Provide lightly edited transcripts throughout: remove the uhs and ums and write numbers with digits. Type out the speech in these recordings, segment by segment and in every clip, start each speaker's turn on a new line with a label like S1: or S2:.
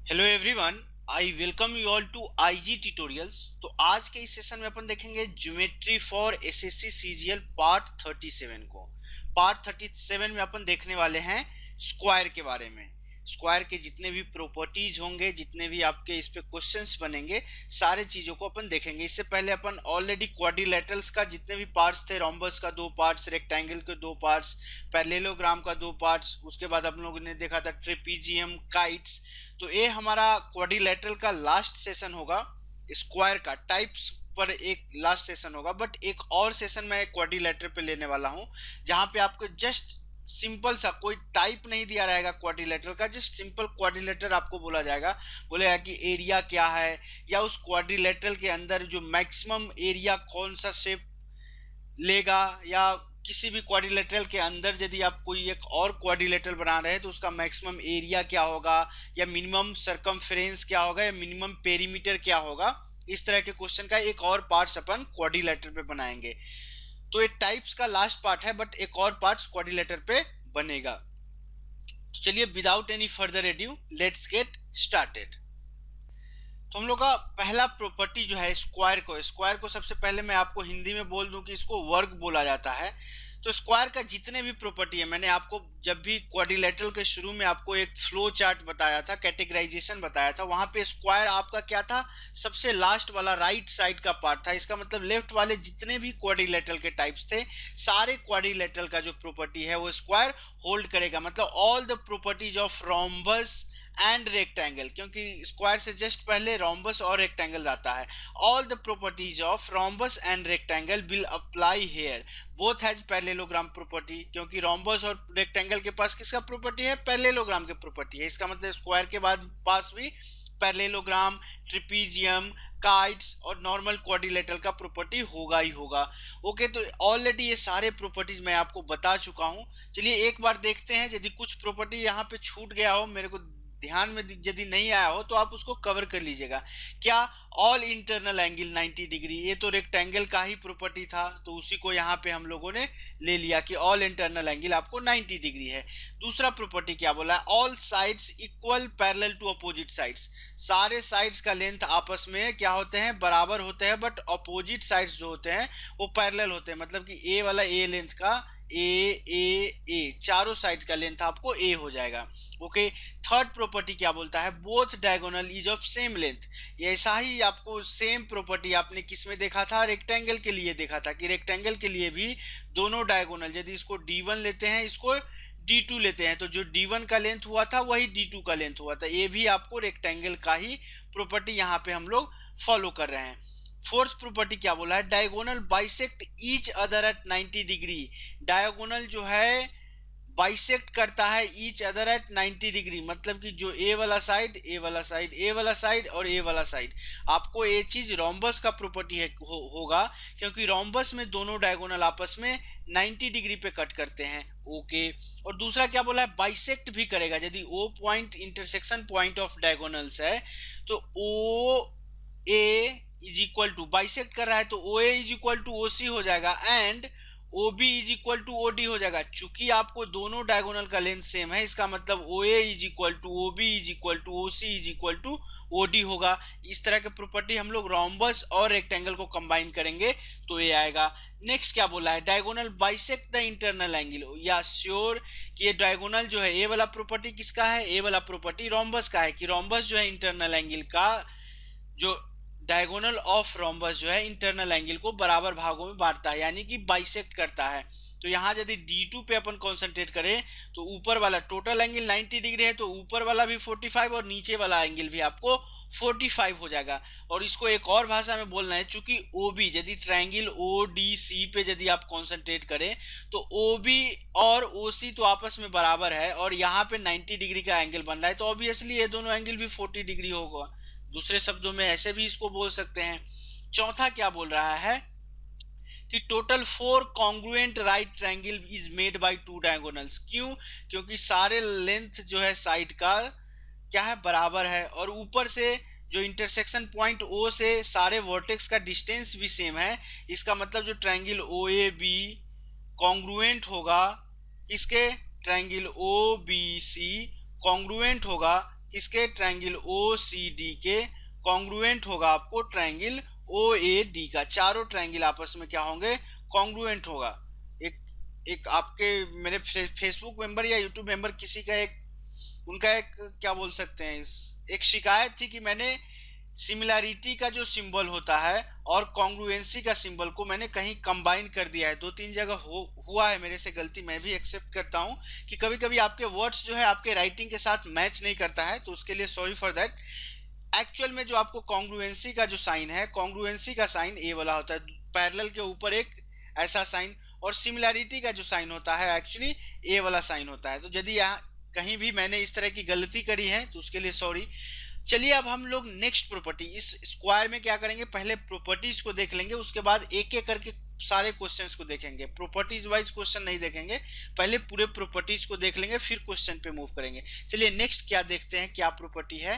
S1: Hello everyone, I welcome you all to IG tutorials. तो आज के इस सेशन में अपन देखेंगे geometry for SSC CGL part 37 को। पार्ट 37 में अपन देखने वाले हैं स्क्वायर के बारे में। स्क्वायर के जितने भी प्रॉपर्टीज होंगे, जितने भी आपके इस पे क्वेश्चंस बनेंगे, सारे चीजों को अपन देखेंगे। इससे पहले अपन ऑलरेडी क्वाड्रिलेटरल्स का जितने भी पार्ट्स थे, रोम्बस का 2 पार्ट्स, रेक्टेंगल के 2 पार्ट्स, पैरेललोग्राम का 2 पार्ट्स, उसके बाद अपन लोगों ने देखा था ट्रेपीजियम, काइट्स। तो ये हमारा क्वाड्रिलेटरल का लास्ट सेशन होगा। स्क्वायर का टाइप्स पर एक लास्ट सेशन होगा, बट एक और सेशन मैं क्वाड्रिलेटरल पे लेने वाला हूं, जहां पे आपको जस्ट सिंपल सा कोई टाइप नहीं दिया रहेगा क्वाड्रिलेटरल का, जस्ट सिंपल क्वाड्रिलेटरल आपको बोला जाएगा। बोलेगा कि एरिया क्या है, या उस क्वाड्रिलेटरल के अंदर जो मैक्सिमम एरिया कौन सा शेप लेगा, या किसी भी क्वाड्रिलेटरल के अंदर यदि आप कोई एक और क्वाड्रिलेटरल बना रहे हैं तो उसका मैक्सिमम एरिया क्या होगा, या मिनिमम सरकमफ्रेंस क्या होगा, या मिनिमम पेरीमीटर क्या होगा। इस तरह के क्वेश्चन का एक और पार्ट्स अपन क्वाड्रिलेटरल पे बनाएंगे। तो ये टाइप्स का लास्ट पार्ट है, बट एक और पार्ट्स क्वाड्रिलेटरल पे बनेगा। तो चलिए without any further edu let's get started. तो हम लोग का पहला प्रॉपर्टी जो है स्क्वायर को सबसे पहले मैं आपको हिंदी में बोल दूं कि इसको वर्ग बोला जाता है। तो स्क्वायर का जितने भी प्रॉपर्टी है, मैंने आपको जब भी क्वाड्रिलेटरल के शुरू में आपको एक फ्लो चार्ट बताया था, कैटेगराइजेशन बताया था, वहां पे स्क्वायर आपका क्या था, सबसे लास्ट वाला राइट साइड का पार्ट था। इसका मतलब लेफ्ट वाले जितने भी क्वाड्रिलेटरल के टाइप्स थे, सारे क्वाड्रिलेटरल का जो प्रॉपर्टी है वो स्क्वायर होल्ड करेगा। मतलब all the properties of rhombus and rectangle, क्योंकि स्क्वायर से जस्ट पहले रोम्बस और रेक्टेंगल आता है। All the properties of rhombus and rectangle will apply here, both has parallelogram property. क्योंकि रोम्बस और रेक्टेंगल के पास किसका प्रॉपर्टी है, पैरेललोग्राम के प्रॉपर्टी है। इसका मतलब स्क्वायर के बाद पास भी पैरेललोग्राम, ट्रिपीजियम, काइट्स और नॉर्मल क्वाड्रिलेटरल का प्रॉपर्टी होगा ही होगा। ओके, तो ऑलरेडी ये सारे प्रॉपर्टीज मैं आपको बता चुका हूं। चलिए एक बार देखते हैं, यदि कुछ प्रॉपर्टी यहाँ पे छूट गया हो, मेरे को ध्यान में यदि नहीं आया हो, तो आप उसको कवर कर लीजिएगा। क्या ऑल इंटरनल एंगल 90 डिग्री, ये तो रेक्टेंगल का ही प्रॉपर्टी था, तो उसी को यहाँ पे हम लोगों ने ले लिया कि ऑल इंटरनल एंगल आपको 90 डिग्री है। दूसरा प्रॉपर्टी क्या बोला है, all sides equal parallel to opposite sides, सारे साइड्स का लेंथ आपस में क्या होते हैं, बराबर होते हैं, बट अपोजिट साइड्स जो होते हैं वो पैरेलल होते हैं। मतलब कि ए वाला ए लेंथ का ए चारों साइड का लेंथ आपको ए हो जाएगा। ओके, थर्ड प्रॉपर्टी क्या बोलता है, both diagonal is of same length. ऐसा ही आपको सेम प्रॉपर्टी आपने किस में देखा था, रेक्टेंगल के लिए देखा था, कि रेक्टेंगल के लिए भी दोनों डायगोनल, यदि इसको D1 लेते हैं, इसको D2 लेते हैं, तो जो D1 का लेंथ हुआ था वही D2 का लेंथ हुआ था। ये भी आपको रेक्टेंगल का ही प्रॉपर्टी यहाँ पे हम लोग फॉलो कर रहे हैं। फोर्थ प्रॉपर्टी क्या बोला है, diagonal bisect each other at 90 degree. Diagonal जो है बाइसेक्ट करता है ईच अदर एट 90 डिग्री, मतलब कि जो ए वाला साइड, ए वाला साइड, ए वाला साइड और ए वाला साइड। आपको ये चीज रोम्बस का प्रॉपर्टी है होगा, क्योंकि रोम्बस में दोनों डायगोनल आपस में 90 डिग्री पे कट करते हैं। ओके, और दूसरा क्या बोला है, बाइसेक्ट भी करेगा। यदि O point intersection point of diagonals है, तो O A is equal to, bisect कर रहा है तो O A is equal to O C हो जाएगा, and O B is equal to O D हो जाएगा। चूंकि आपको दोनों डायगोनल का लेंथ सेम है, इसका मतलब O A is equal to O B is equal to O C is equal to O D होगा। इस तरह के प्रॉपर्टी हम लोग रोम्बस और रेक्टेंगल को कंबाइन करेंगे तो ये आएगा। नेक्स्ट क्या बोला है, diagonal bisect the internal angle. या श्योर कि ये डायगोनल जो है, ए वाला प्रॉपर्टी किसका है, ए वाला प्रॉपर्टी रोम्बस का है, कि रोम्बस जो है इंटरनल एंगल का, जो डायगोनल ऑफ रोम्बस जो है इंटरनल एंगल को बराबर भागों में बांटता है, यानी कि बाइसेक्ट करता है। तो यहाँ यदि D2 पे अपन कॉन्सेंट्रेट करें, तो ऊपर वाला टोटल एंगल 90 डिग्री है, तो ऊपर वाला भी 45 और नीचे वाला एंगल भी आपको 45 हो जाएगा। और इसको एक और भाषा में बोलना है, चूंकि OB, यदि ट्रायंगल ODC पे यदि आप कॉन्सेंट्रेट करें, तो OB और OC तो आपस में बराबर है, और यहाँ पे 90 डिग्री का एंगल बन रहा है, तो ऑब्वियसली ये दोनों एंगल भी 40 डिग्री होगा। दूसरे शब्दों में ऐसे भी इसको बोल सकते हैं। चौथा क्या बोल रहा है कि total 4 congruent right triangle is made by 2 diagonals. क्यों, क्योंकि सारे लेंथ जो है साइड का क्या है, बराबर है, और ऊपर से जो इंटरसेक्शन पॉइंट O से सारे वर्टेक्स का डिस्टेंस भी सेम है। इसका मतलब जो ट्रायंगल OAB कॉन्ग्रुएंट होगा किसके, ट्रायंगल OBC कॉन्ग्रुएंट होगा किसके, ट्रायंगल ओ सी डी के कॉन्ग्रुएंट होगा आपको ट्रायंगल ओ ए डी का। चारों ट्रायंगल आपस में क्या होंगे, कॉन्ग्रुएंट होगा। एक एक आपके मेरे फेसबुक मेंबर या यूट्यूब मेंबर किसी का उनका एक क्या बोल सकते हैं, एक शिकायत थी कि मैंने सिमिलैरिटी का जो सिंबल होता है और कॉन्ग्रुएंसी का सिंबल को मैंने कहीं कंबाइन कर दिया है। 2-3 जगह हुआ है मेरे से गलती, मैं भी एक्सेप्ट करता हूं कि कभी कभी आपके वर्ड्स जो है आपके राइटिंग के साथ मैच नहीं करता है, तो उसके लिए सॉरी फॉर दैट। एक्चुअल में जो आपको कॉन्ग्रुएंसी का जो साइन है, कॉन्ग्रुएंसी का साइन ए वाला होता है, पैरेलल के ऊपर एक ऐसा साइन, और सिमिलैरिटी का जो साइन होता है एक्चुअली ए वाला साइन होता है। तो यदि यहाँ कहीं भी मैंने इस तरह की गलती करी है तो उसके लिए सॉरी। चलिए अब हम लोग नेक्स्ट प्रॉपर्टी, इस स्क्वायर में क्या करेंगे, पहले प्रॉपर्टीज को देख लेंगे, उसके बाद एक एक करके सारे क्वेश्चंस को देखेंगे। प्रॉपर्टीज वाइज क्वेश्चन नहीं देखेंगे, पहले पूरे प्रॉपर्टीज को देख लेंगे फिर क्वेश्चन पे मूव करेंगे। चलिए नेक्स्ट क्या देखते हैं, क्या प्रॉपर्टी है।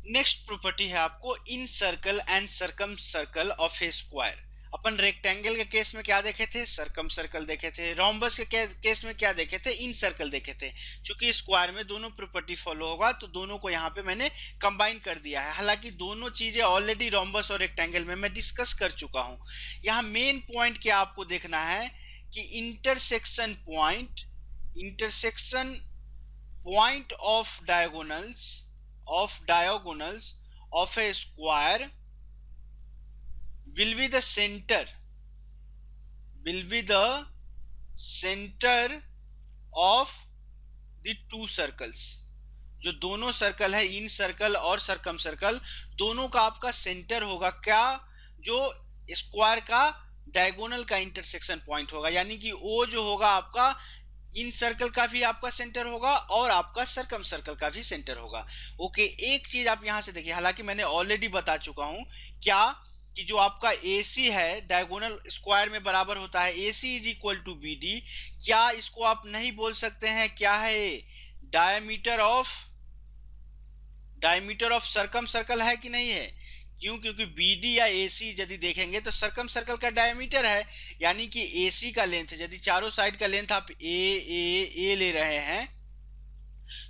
S1: नेक्स्ट प्रॉपर्टी है आपको incircle and circumcircle of a square. अपन रेक्टेंगल के केस में क्या देखे थे, सर्कम सर्कल देखे थे। रोम्बस के केस में क्या देखे थे, इन सर्कल देखे थे। चूंकि स्क्वायर में दोनों प्रॉपर्टी फॉलो होगा तो दोनों को यहाँ पे मैंने कंबाइन कर दिया है। हालांकि दोनों चीजें ऑलरेडी रोम्बस और रेक्टेंगल में मैं डिस्कस कर चुका हूँ। यहाँ मेन पॉइंट क्या आपको देखना है कि intersection point of diagonals of a square will be the center of the two circles। जो दोनों सर्कल है, इन सर्कल और सर्कम सर्कल, दोनों का आपका सेंटर होगा क्या, जो स्क्वायर का डायगोनल का इंटरसेक्शन पॉइंट होगा। यानी कि ओ जो होगा आपका इन सर्कल का भी आपका सेंटर होगा और आपका सर्कम सर्कल का भी सेंटर होगा। ओके, एक चीज आप यहां से देखिए, हालांकि मैंने ऑलरेडी बता चुका हूं क्या कि जो आपका AC है डायगोनल स्क्वायर में बराबर होता है AC is equal to BD। क्या इसको आप नहीं बोल सकते हैं, क्या है, डायमीटर ऑफ सर्कम सर्कल है कि नहीं है। क्यों, क्योंकि BD या AC यदि देखेंगे तो सर्कम सर्कल का डायमीटर है, यानी कि AC का लेंथ, यदि चारों साइड का लेंथ आप ए ले रहे हैं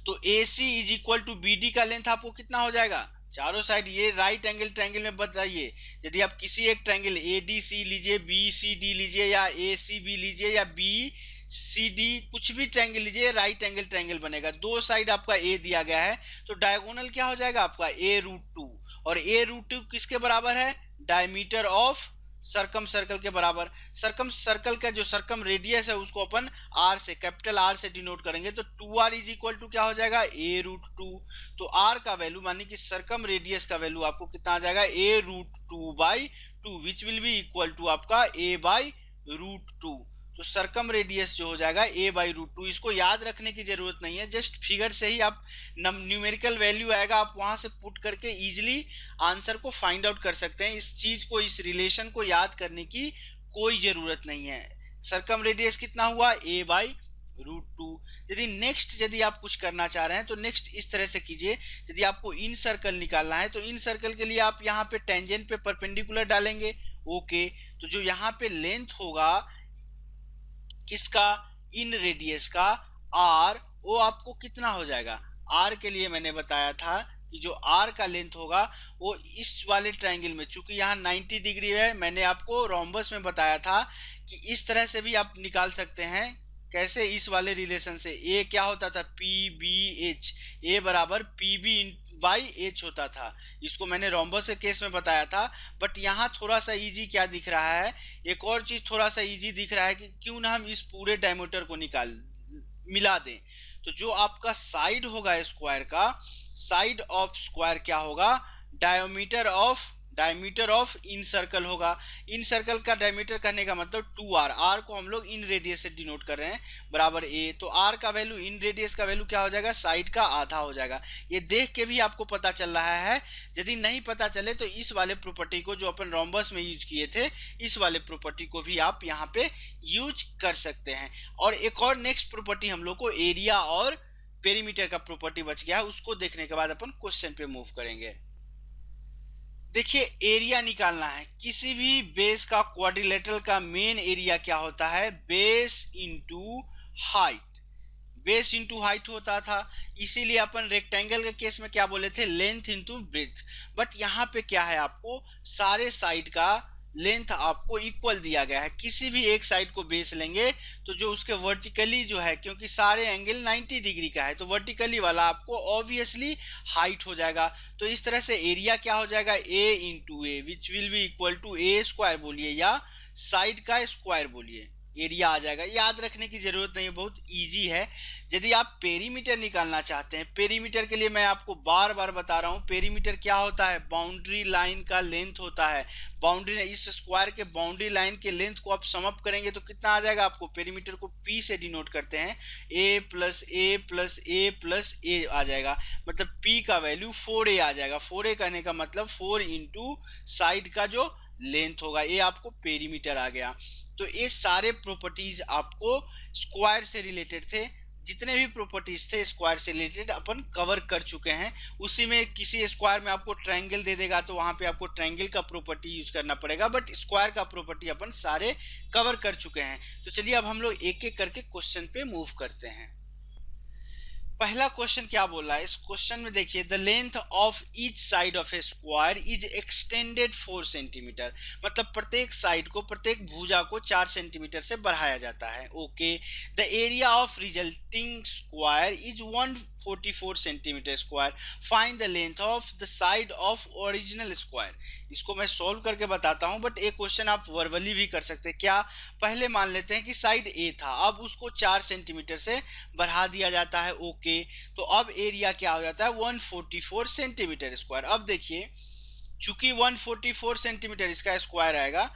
S1: तो AC is equal to BD का लेंथ आपको कितना हो जाएगा, चारों साइड। ये राइट एंगल ट्रायंगल में बताइए, यदि आप किसी एक ट्रायंगल ADC लीजिए, BCD लीजिए या ACB लीजिए या BCD कुछ भी ट्रायंगल लीजिए, राइट एंगल ट्रायंगल बनेगा। दो साइड आपका A दिया गया है तो डायगोनल क्या हो जाएगा आपका A√2, और A√2 किसके बराबर है, डायमीटर ऑफ सर्कम सर्कल के बराबर। सर्कम सर्कल का जो सर्कम रेडियस है उसको अपन R से, कैपिटल R से डिनोट करेंगे तो 2R इज इक्वल टू क्या हो जाएगा, A√2। तो R का वैल्यू मानी कि सर्कम रेडियस का वैल्यू आपको कितना आ जाएगा, A√2/2 which will be equal to आपका A/√2। तो सर्कम रेडियस जो हो जाएगा A/√2। इसको याद रखने की जरूरत नहीं है, जस्ट फिगर से ही आप न्यूमेरिकल वैल्यू आएगा, आप वहां से पुट करके इजीली आंसर को फाइंड आउट कर सकते हैं। इस चीज को, इस रिलेशन को याद करने की कोई जरूरत नहीं है। सर्कम रेडियस कितना हुआ, A/√2। यदि आप कुछ करना चाह रहे हैं तो नेक्स्ट इस तरह से कीजिए। यदि आपको इन सर्कल निकालना है तो इन सर्कल के लिए आप यहाँ पे टेंजेंट पे परपेंडिकुलर डालेंगे। ओके, तो जो यहाँ पे लेंथ होगा किसका, इन रेडियस का, R, वो आपको कितना हो जाएगा। R के लिए मैंने बताया था कि जो R का लेंथ होगा वो इस वाले ट्रायंगल में, चूंकि यहाँ 90 डिग्री है, मैंने आपको रोम्बस में बताया था कि इस तरह से भी आप निकाल सकते हैं। कैसे, इस वाले रिलेशन से। A क्या होता था, PBH, A बराबर PB/H होता था। इसको मैंने रोम्बस के केस में बताया था। बट यहाँ थोड़ा सा इजी क्या दिख रहा है, एक और चीज थोड़ा सा इजी दिख रहा है कि क्यों ना हम इस पूरे डायमीटर को मिला दें। तो जो आपका साइड होगा स्क्वायर का, साइड ऑफ स्क्वायर क्या होगा, डायमीटर ऑफ इन सर्कल होगा। इन सर्कल का डायमीटर करने का मतलब 2R, R को हम लोग इन रेडियस से डिनोट कर रहे हैं, बराबर A। तो R का वैल्यू, इन रेडियस का वैल्यू क्या हो जाएगा, साइड का आधा हो जाएगा। ये देख के भी आपको पता चल रहा है। यदि नहीं पता चले तो इस वाले प्रॉपर्टी को जो अपन रोम्बस में यूज किए थे, इस वाले प्रॉपर्टी को भी आप यहाँ पे यूज कर सकते हैं। और एक और नेक्स्ट प्रॉपर्टी हम लोग को एरिया और पेरीमीटर का प्रॉपर्टी बच गया है, उसको देखने के बाद अपन क्वेश्चन पे मूव करेंगे। देखिए, एरिया निकालना है किसी भी बेस का, क्वाड्रिलेटरल का मेन एरिया क्या होता है, base into height. Base into height होता था, इसीलिए अपन रेक्टेंगल के केस में क्या बोले थे, लेंथ इंटू ब्रेथ। बट यहाँ पे क्या है, आपको सारे साइड का लेंथ आपको इक्वल दिया गया है। किसी भी एक साइड को बेस लेंगे तो जो उसके वर्टिकली जो है, क्योंकि सारे एंगल 90 डिग्री का है, तो वर्टिकली वाला आपको ऑब्वियसली हाइट हो जाएगा। तो इस तरह से एरिया क्या हो जाएगा, A into A, which will be equal to A square बोलिए या साइड का स्क्वायर बोलिए, एरिया आ जाएगा। याद रखने की जरूरत नहीं है, बहुत इजी है। यदि आप पेरीमीटर निकालना चाहते हैं, पेरीमीटर के लिए मैं आपको बार बार बता रहा हूं, पेरीमीटर क्या होता है, बाउंड्री लाइन का लेंथ होता है। बाउंड्री, इस स्क्वायर के बाउंड्री लाइन के लेंथ को आप सम अप करेंगे तो कितना आ जाएगा आपको, पेरीमीटर को पी से डिनोट करते हैं, ए प्लस ए प्लस ए प्लस ए आ जाएगा, मतलब पी का वैल्यू 4a आ जाएगा। 4a कहने का मतलब 4 इंटू साइड का जो लेंथ होगा, ये आपको पेरीमीटर आ गया। तो ये सारे प्रॉपर्टीज आपको स्क्वायर से रिलेटेड थे, जितने भी प्रॉपर्टीज थे स्क्वायर से रिलेटेड अपन कवर कर चुके हैं। उसी में किसी स्क्वायर में आपको ट्रायंगल दे देगा तो वहां पे आपको ट्रायंगल का प्रॉपर्टी यूज करना पड़ेगा, बट स्क्वायर का प्रॉपर्टी अपन सारे कवर कर चुके हैं। तो चलिए अब हम लोग एक एक करके क्वेश्चन पे मूव करते हैं। पहला क्वेश्चन क्या बोल रहा है, इस क्वेश्चन में देखिए, the length of each side of a square is extended 4 centimetre, मतलब प्रत्येक साइड को, प्रत्येक भुजा को 4 सेंटीमीटर से बढ़ाया जाता है। Okay, the area of resulting square is 144 centimetre square, find the length of the side of original square. इसको मैं सॉल्व करके बताता हूं, बट एक क्वेश्चन आप वर्बली भी कर सकते हैं। क्या, पहले मान लेते हैं कि साइड ए था, अब उसको 4 सेंटीमीटर से बढ़ा दिया जाता है। ओके, तो अब एरिया क्या हो जाता है, 144 सेंटीमीटर स्क्वायर। अब देखिए, चूंकि 144 सेंटीमीटर इसका स्क्वायर आएगा,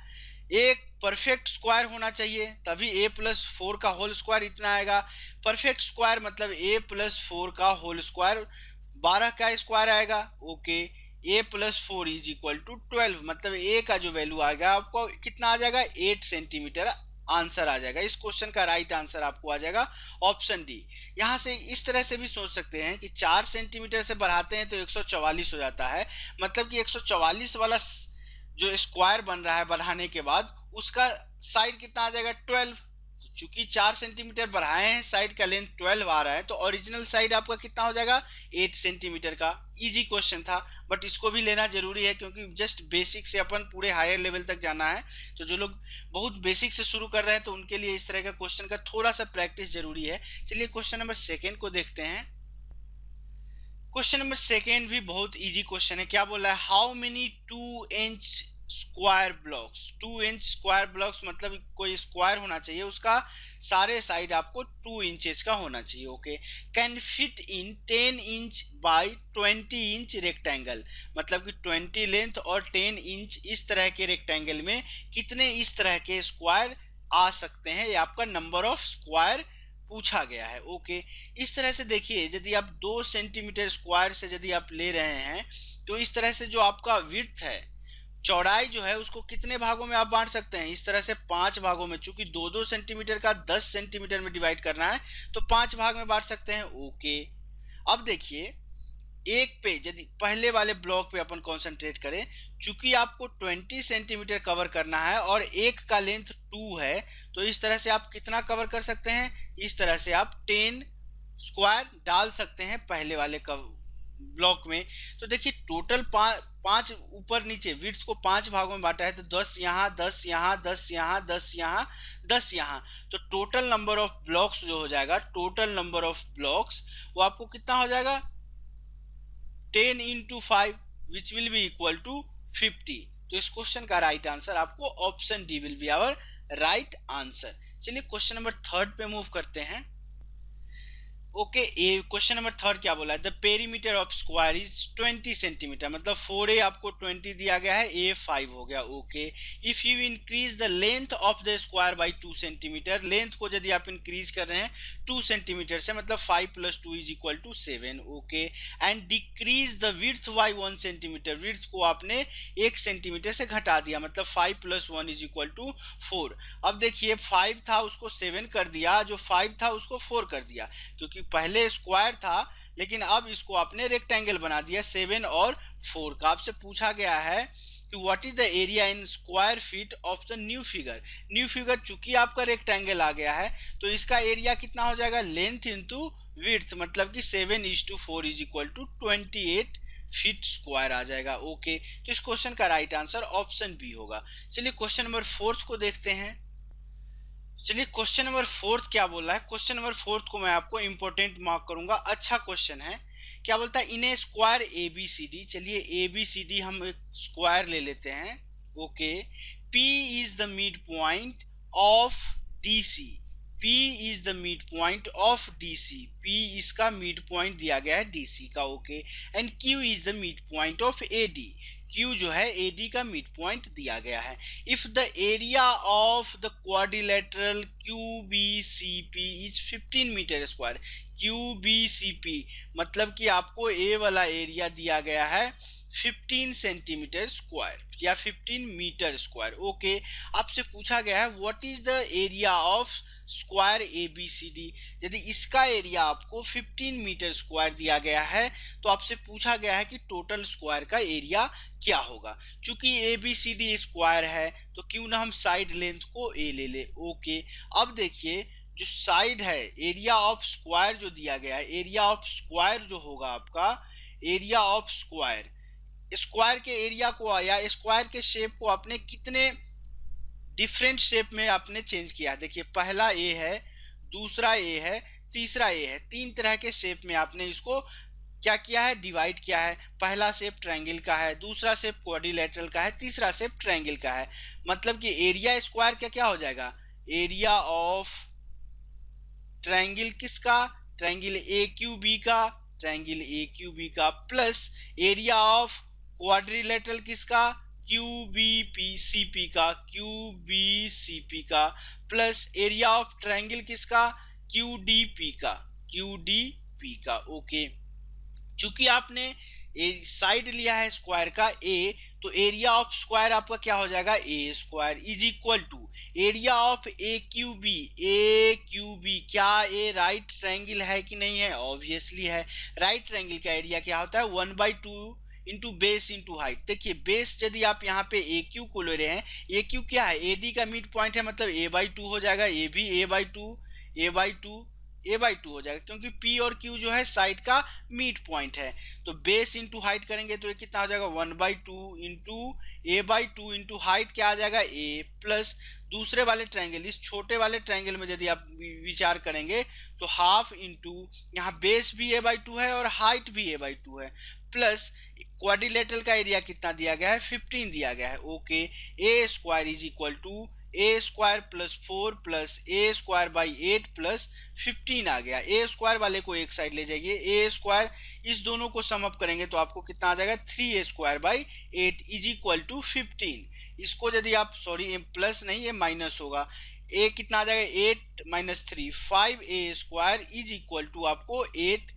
S1: एक परफेक्ट स्क्वायर होना चाहिए, तभी a प्लस 4 का होल स्क्वायर इतना आएगा। परफेक्ट स्क्वायर मतलब a प्लस 4 का होल स्क्वायर 12 का स्क्वायर आएगा। Okay, a plus 4 is equal to 12, मतलब a का जो वैल्यू आएगा आपको कितना आ जाएगा, 8 सेंटीमीटर आंसर आ जाएगा। इस क्वेश्चन का राइट आंसर आपको आ जाएगा ऑप्शन डी। यहाँ से इस तरह से भी सोच सकते हैं कि 4 सेंटीमीटर से बढ़ाते हैं तो 144 हो जाता है, मतलब कि 144 वाला जो स्क्वायर बन रहा है बढ़ाने के बाद, उसका साइड कितना आ जाएगा, 12। चूंकि 4 सेंटीमीटर बढ़ाए हैं, साइड का लेंथ 12 आ रहा है, तो ओरिजिनल साइड आपका कितना हो जाएगा, 8 सेंटीमीटर का। इजी क्वेश्चन था, बट इसको भी लेना जरूरी है क्योंकि जस्ट बेसिक से अपन पूरे हायर लेवल तक जाना है। तो जो लोग बहुत बेसिक से शुरू कर रहे हैं तो उनके लिए इस तरह का क्वेश्चन का थोड़ा सा प्रैक्टिस जरूरी है। चलिए क्वेश्चन नंबर सेकेंड को देखते हैं। क्वेश्चन नंबर सेकेंड भी बहुत इजी क्वेश्चन है। क्या बोला है, how many 2 inch square blocks, 2 inch square blocks मतलब कोई स्क्वायर होना चाहिए, उसका सारे साइड आपको 2 इंचेस का होना चाहिए। Okay, can fit in 10 inch by 20 inch rectangle, मतलब कि 20 लेंथ और 10 इंच इस तरह के रेक्टेंगल में कितने इस तरह के स्क्वायर आ सकते हैं, ये आपका नंबर ऑफ स्क्वायर पूछा गया है। ओके, इस तरह से देखिए, यदि आप 2 सेंटीमीटर स्क्वायर से यदि आप ले रहे हैं तो इस तरह से जो आपका विड्थ है, चौड़ाई जो है, उसको कितने भागों में आप बांट सकते हैं, इस तरह से 5 भागों में। चूंकि 2-2 सेंटीमीटर का 10 सेंटीमीटर में डिवाइड करना है तो 5 भाग में बांट सकते हैं। ओके, अब देखिए, एक पे यदि पहले वाले ब्लॉक पे अपन कंसंट्रेट करें, चूंकि आपको 20 सेंटीमीटर कवर करना है और एक का लेंथ 2 है, तो इस तरह से आप कितना कवर कर सकते हैं, इस तरह से आप 10 स्क्वायर डाल सकते हैं पहले वाले ब्लॉक में। तो देखिए, टोटल 5 ऊपर नीचे विड्थ को 5 भागों में बांटा है, तो 10 यहाँ, 10 यहाँ, 10 यहाँ, 10 यहाँ, 10 यहाँ, तो टोटल नंबर ऑफ ब्लॉक्स जो हो जाएगा, टोटल नंबर ऑफ ब्लॉक्स वो आपको कितना हो जाएगा, 10 into 5 which will be equal to 50। तो इस क्वेश्चन का राइट आंसर आपको option D will be our right answer. चलिए क्वेश्चन नंबर थर्ड पे मूव करते हैं। Okay, a question number third क्या बोला है, the perimeter of square is 20 centimetre, मतलब 4a आपको 20 दिया गया है, a 5 हो गया। Okay, if you increase the length of the square by 2 centimetre, length को यदि आप इंक्रीज कर रहे हैं 2 सेंटीमीटर से, मतलब 5 + 2 is equal to 7। Okay, and decrease the width by 1 centimetre, width को आपने 1 सेंटीमीटर से घटा दिया, मतलब 5 + 1 इज इक्वल टू 4। अब देखिए, 5 था उसको 7 कर दिया, जो 5 था उसको 4 कर दिया, क्योंकि पहले स्क्वायर था लेकिन अब इसको आपने रेक्टेंगल बना दिया 7 और 4 का। आपसे पूछा गया है कि what is the area in square feet of the new figure. New figure चूंकि आपका रेक्टेंगल आ गया है तो इसका एरिया कितना हो जाएगा, लेंथ इंटू विड्थ, मतलब कि 7:4 is equal to 28 feet square आ जाएगा। ओके, तो इस क्वेश्चन का राइट आंसर ऑप्शन बी होगा। चलिए क्वेश्चन नंबर 4 को देखते हैं। चलिए क्वेश्चन नंबर 4 क्या बोल रहा है। क्वेश्चन नंबर 4 को मैं आपको इंपॉर्टेंट मार्क करूंगा, अच्छा क्वेश्चन है। क्या बोलता है, in a square A B C D. चलिए ए बी सी डी हम एक स्क्वायर ले लेते हैं। Okay, P is the mid point of D C. P is the mid point of D C. P इसका मिड पॉइंट दिया गया है डी सी का। Okay, and Q is the mid point of A D. Q जो है AD का mid point दिया गया है। If the area of the quadrilateral QBCP is 15 metre square. QBCP मतलब कि आपको A वाला एरिया दिया गया है 15 सेंटीमीटर स्क्वायर या 15 मीटर स्क्वायर। ओके, आपसे पूछा गया है what is the area of square ABCD। यदि इसका एरिया आपको 15 मीटर स्क्वायर दिया गया है तो आपसे पूछा गया है कि टोटल स्क्वायर का एरिया क्या होगा। चूंकि ABCD स्क्वायर है तो क्यों ना हम साइड लेंथ को A ले ले। ओके, अब देखिए जो साइड है, एरिया ऑफ स्क्वायर जो दिया गया है, एरिया ऑफ स्क्वायर जो होगा आपका, एरिया ऑफ स्क्वायर, स्क्वायर के एरिया को या स्क्वायर के शेप को आपने कितने डिफरेंट शेप में आपने चेंज किया। देखिए पहला ए है, दूसरा ए है, तीसरा ए है, 3 तरह के शेप में आपने इसको क्या किया है, डिवाइड किया है। पहला शेप ट्रायंगल का है, दूसरा शेप क्वाड्रिलेटरल का है, तीसरा शेप ट्रायंगल का है। मतलब कि एरिया स्क्वायर का क्या हो जाएगा, एरिया ऑफ ट्रायंगल किसका, ट्रायंगल ए क्यू बी का, ट्रायंगल ए क्यू बी का, प्लस एरिया ऑफ क्वाड्रिलेटरल किसका, QBCP का, QBCP का, प्लस एरिया ऑफ ट्रायंगल किसका, QDP का, QDP का। ओके, चूंकि आपने साइड लिया है स्क्वायर का A, तो एरिया ऑफ स्क्वायर आपका क्या हो जाएगा, A square is equal to area of AQB। AQB क्या A राइट ट्रायंगल है कि नहीं है, ऑब्वियसली है। राइट ट्रायंगल का एरिया क्या होता है, 1/2 इंटू बेस इंटू हाइट। देखिए बेस यदि आप यहाँ पे AQ को ले रहे हैं, AQ क्या है, AD का मिड पॉइंट है, मतलब A/2 हो जाएगा। ये भी A/2 हो जाएगा, क्योंकि P और Q जो है साइड का मिड पॉइंट है। तो बेस इंटू हाइट करेंगे तो ये कितना हो जाएगा, 1/2 इंटू A/2 इंटू हाइट क्या आ जाएगा, A, प्लस दूसरे वाले ट्रायंगल, इस छोटे वाले ट्रायंगल में यदि आप विचार करेंगे तो हाफ इंटू, यहाँ बेस भी A/2 है और हाइट भी A/2 है, प्लस क्वाड्रिलेटरल का एरिया कितना दिया गया है, 15 दिया गया है। Okay, A square is equal to A square plus 4 plus A square by 8 plus 15 आ गया। A स्क्वायर वाले को एक साइड ले जाइए, A स्क्वायर, इस दोनों को सम अप करेंगे तो आपको कितना आ जाएगा, 3A square by 8 is equal to 15। इसको यदि आप, सॉरी प्लस नहीं, ये माइनस होगा। A कितना आ जाएगा, 8 minus 3, 5A square is equal to आपको 8,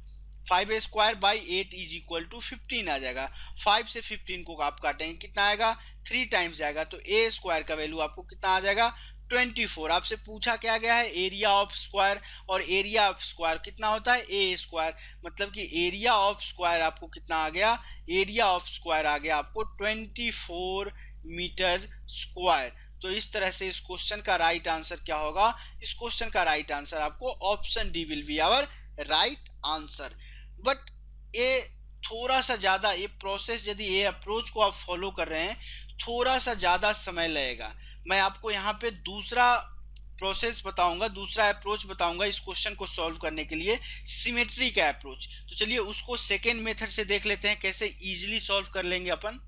S1: 5A square by 8 is equal to 15 आ जाएगा। 5 से 15 को आप काटेंगे कितना आएगा, 3 टाइम्स जाएगा, तो A स्क्वायर का वैल्यू आपको कितना आ जाएगा, 24। आपसे पूछा क्या गया है, एरिया ऑफ स्क्वायर, और एरिया ऑफ स्क्वायर कितना होता है, A स्क्वायर, मतलब कि एरिया ऑफ स्क्वायर आपको कितना आ गया, एरिया ऑफ स्क्वायर आ गया आपको 24 मीटर स्क्वायर। तो इस तरह से इस क्वेश्चन का राइट आंसर क्या होगा, इस क्वेश्चन का राइट आंसर आपको option D will be our right answer. But ये थोड़ा सा ज्यादा, ये प्रोसेस यदि ये अप्रोच को आप फॉलो कर रहे हैं थोड़ा सा ज्यादा समय लगेगा। मैं आपको यहाँ पे दूसरा प्रोसेस बताऊंगा, दूसरा अप्रोच बताऊंगा इस क्वेश्चन को सॉल्व करने के लिए, सिमेट्री का अप्रोच। तो चलिए उसको सेकेंड मेथड से देख लेते हैं कैसे इजीली सॉल्व कर लेंगे अपन।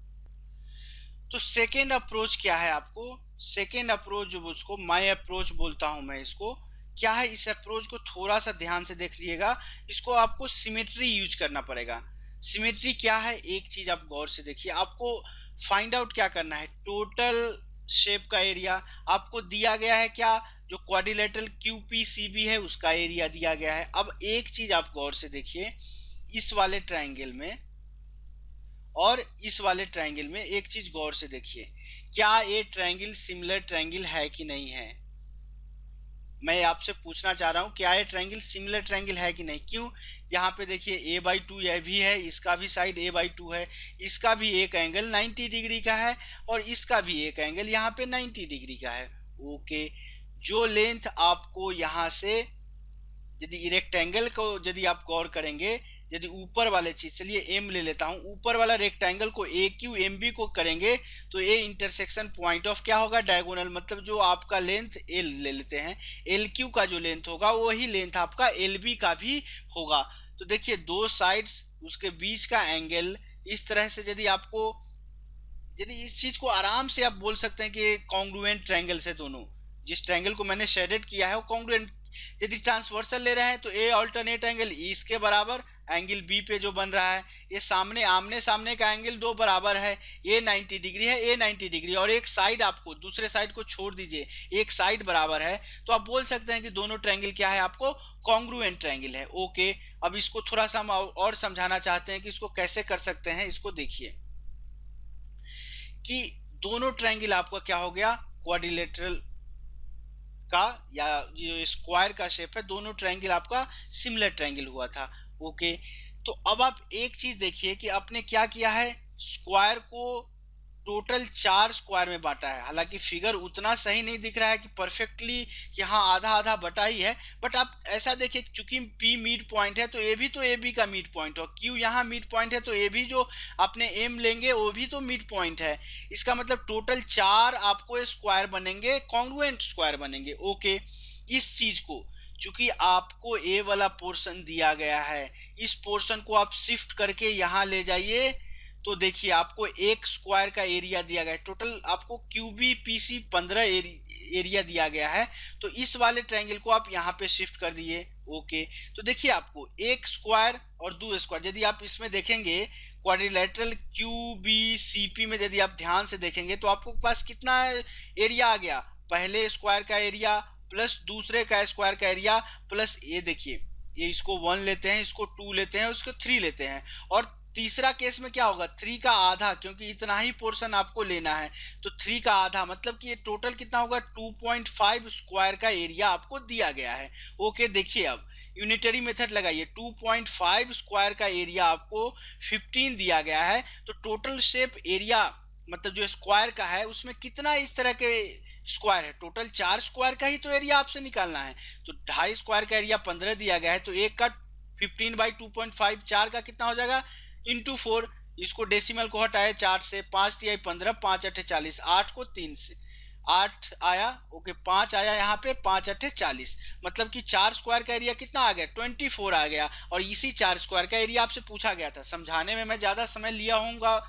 S1: तो सेकेंड अप्रोच क्या है, आपको सेकेंड अप्रोच जो उसको माई अप्रोच बोलता हूं मैं, इसको क्या है, इस अप्रोच को थोड़ा सा ध्यान से देख लीजिएगा। इसको आपको सिमेट्री यूज करना पड़ेगा। सिमेट्री क्या है, एक चीज आप गौर से देखिए, आपको फाइंड आउट क्या करना है, टोटल शेप का एरिया आपको दिया गया है, क्या, जो क्वाड्रिलेटरल QPCB है उसका एरिया दिया गया है। अब एक चीज आप गौर से देखिए, इस वाले ट्रायंगल में और इस वाले ट्रायंगल में एक चीज गौर से देखिए, क्या ये ट्रायंगल सिमिलर ट्रायंगल है कि नहीं है। मैं आपसे पूछना चाह रहा हूँ क्या ये ट्रायंगल सिमिलर ट्रायंगल है कि नहीं। क्यों, यहाँ पे देखिए a/2 यह भी है, इसका भी साइड a/2 है, इसका भी एक एंगल 90 डिग्री का है और इसका भी एक एंगल यहाँ पे 90 डिग्री का है। ओके, जो लेंथ आपको यहाँ से यदि रेक्टेंगल को यदि आप गौर करेंगे, यदि ऊपर वाले चीज, चलिए एम ले लेता हूं, ऊपर वाला रेक्टेंगल को ए क्यू एम बी को करेंगे तो ए इंटरसेक्शन पॉइंट ऑफ क्या होगा, डायगोनल, मतलब जो आपका लेंथ एल ले लेते हैं, एल क्यू का जो लेंथ होगा वही लेंथ आपका एल बी का भी होगा। तो देखिए दो साइड्स उसके बीच का एंगल इस तरह से, यदि आपको, यदि इस चीज को आराम से आप बोल सकते हैं कि कॉन्ग्रुएंट ट्रायंगल्स है दोनों, जिस ट्रायंगल को मैंने शेडेड किया है वो कॉन्ग्रुएंट। यदि ट्रांसवर्सल ले रहे हैं तो ए अल्टरनेट एंगल इसके बराबर एंगल बी पे जो बन रहा है, ये सामने आमने सामने का एंगल दो बराबर है, ए 90 डिग्री है, ए 90 डिग्री, और एक साइड आपको, दूसरे साइड को छोड़ दीजिए, एक साइड बराबर है, तो आप बोल सकते हैं कि दोनों ट्रायंगल क्या है, आपको कॉन्ग्रुएंट ट्रायंगल है। ओके, अब इसको थोड़ा सा हम और समझाना चाहते हैं कि इसको कैसे कर सकते हैं। इसको देखिए कि दोनों ट्रायंगल आपका क्या हो गया, क्वाड्रिलेटरल का या जो स्क्वायर का शेप है, दोनों ट्रायंगल आपका सिमिलर ट्रायंगल हुआ था। ओके, तो अब आप एक चीज देखिए कि आपने क्या किया है, स्क्वायर को टोटल 4 स्क्वायर में बांटा है। हालांकि फिगर उतना सही नहीं दिख रहा है कि परफेक्टली कि हाँ आधा आधा बटा ही है, बट आप ऐसा देखिए चूंकि P मिड पॉइंट है तो ए भी तो ए बी का मिड पॉइंट हो, Q यहाँ मिड पॉइंट है तो ए भी जो आपने M लेंगे वो भी तो मिड पॉइंट है। इसका मतलब टोटल 4 आपको स्क्वायर बनेंगे, कॉन्ग्रुएंट स्क्वायर बनेंगे। ओके, इस चीज को चूंकि आपको ए वाला पोर्शन दिया गया है, इस पोर्शन को आप शिफ्ट करके यहाँ ले जाइए तो देखिए आपको एक स्क्वायर का एरिया दिया गया है, टोटल आपको क्यूबी पीसी 15 एरिया दिया गया है, तो इस वाले ट्रायंगल को आप यहाँ पे शिफ्ट कर दिए। ओके, तो देखिए आपको एक स्क्वायर और दो स्क्वायर, यदि आप इसमें देखेंगे क्वाड्रिलेटरल क्यूबीसीपी में यदि आप ध्यान से देखेंगे तो आपको पास कितना एरिया आ गया, पहले स्क्वायर का एरिया प्लस दूसरे का स्क्वायर का एरिया प्लस, ये देखिए ये इसको 1 लेते हैं, इसको 2 लेते हैं, उसको 3 लेते हैं, और तीसरा केस में क्या होगा, 3 का आधा, क्योंकि इतना ही पोर्शन आपको लेना है, तो 3 का आधा मतलब कि ये टोटल कितना होगा, 2.5 स्क्वायर का एरिया आपको दिया गया है। ओके, देखिए अब यूनिटरी मेथड लगाइए, 2.5 स्क्वायर का एरिया आपको 15 दिया गया है, तो टोटल शेप एरिया मतलब जो स्क्वायर का है उसमें कितना इस तरह के स्क्वायर है, टोटल 4 स्क्वायर का ही तो एरिया आपसे निकालना है, तो 2.5 स्क्वायर का एरिया 15 दिया गया है, तो एक का 15/2.5, 4 का कितना हो जाएगा इंटू 4, इसको डेसिमल को हटाए 4 से, 5 तिहाई 15, 5 अठे 40, 8 को 3 से 8 आया। ओके, 5 आया यहाँ पे, 5 अठे 40, मतलब कि 4 स्क्वायर का एरिया कितना आ गया, 24 आ गया, और इसी 4 स्क्वायर का एरिया आपसे पूछा गया था। समझाने में मैं ज्यादा समय लिया होऊंगा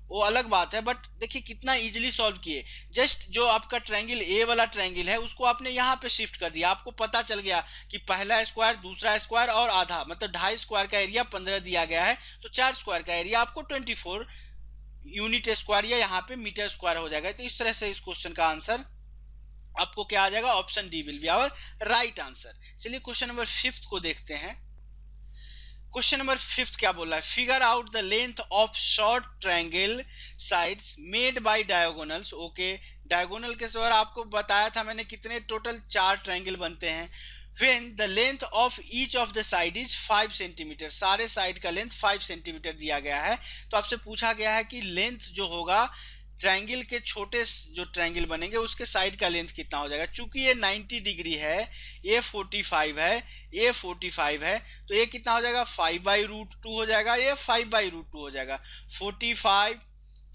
S1: वो अलग बात है, बट देखिए कितना इजीली सॉल्व किए, जस्ट जो आपका ट्रायंगल ए वाला ट्रायंगल है उसको आपने यहाँ पे शिफ्ट कर दिया, आपको पता चल गया कि पहला स्क्वायर, दूसरा स्क्वायर और आधा, मतलब 2.5 स्क्वायर का एरिया 15 दिया गया है, तो 4 स्क्वायर का एरिया आपको 24 यूनिट स्क्वायर या यहाँ पे मीटर स्क्वायर हो जाएगा। तो इस तरह से इस क्वेश्चन का आंसर आपको क्या आ जाएगा, option D will be our right answer. चलिए क्वेश्चन नंबर 5 को देखते हैं। क्वेश्चन नंबर 5 क्या बोल रहा है, figure out the length of short triangle sides made by diagonals. Okay, diagonal के सवाल आपको बताया था मैंने कितने टोटल 4 ट्रायंगल बनते हैं, when the length of each of the side is 5 centimetre, सारे साइड का लेंथ 5 सेंटीमीटर दिया गया है, तो आपसे पूछा गया है कि लेंथ जो होगा ट्रायंगल के छोटे जो ट्रायंगल बनेंगे उसके साइड का लेंथ कितना हो जाएगा। चूंकि ये 90 डिग्री है, ये 45 है, ये 45 है, तो ये कितना हो जाएगा 5/√2 हो जाएगा, ये 5/√2 हो जाएगा। 45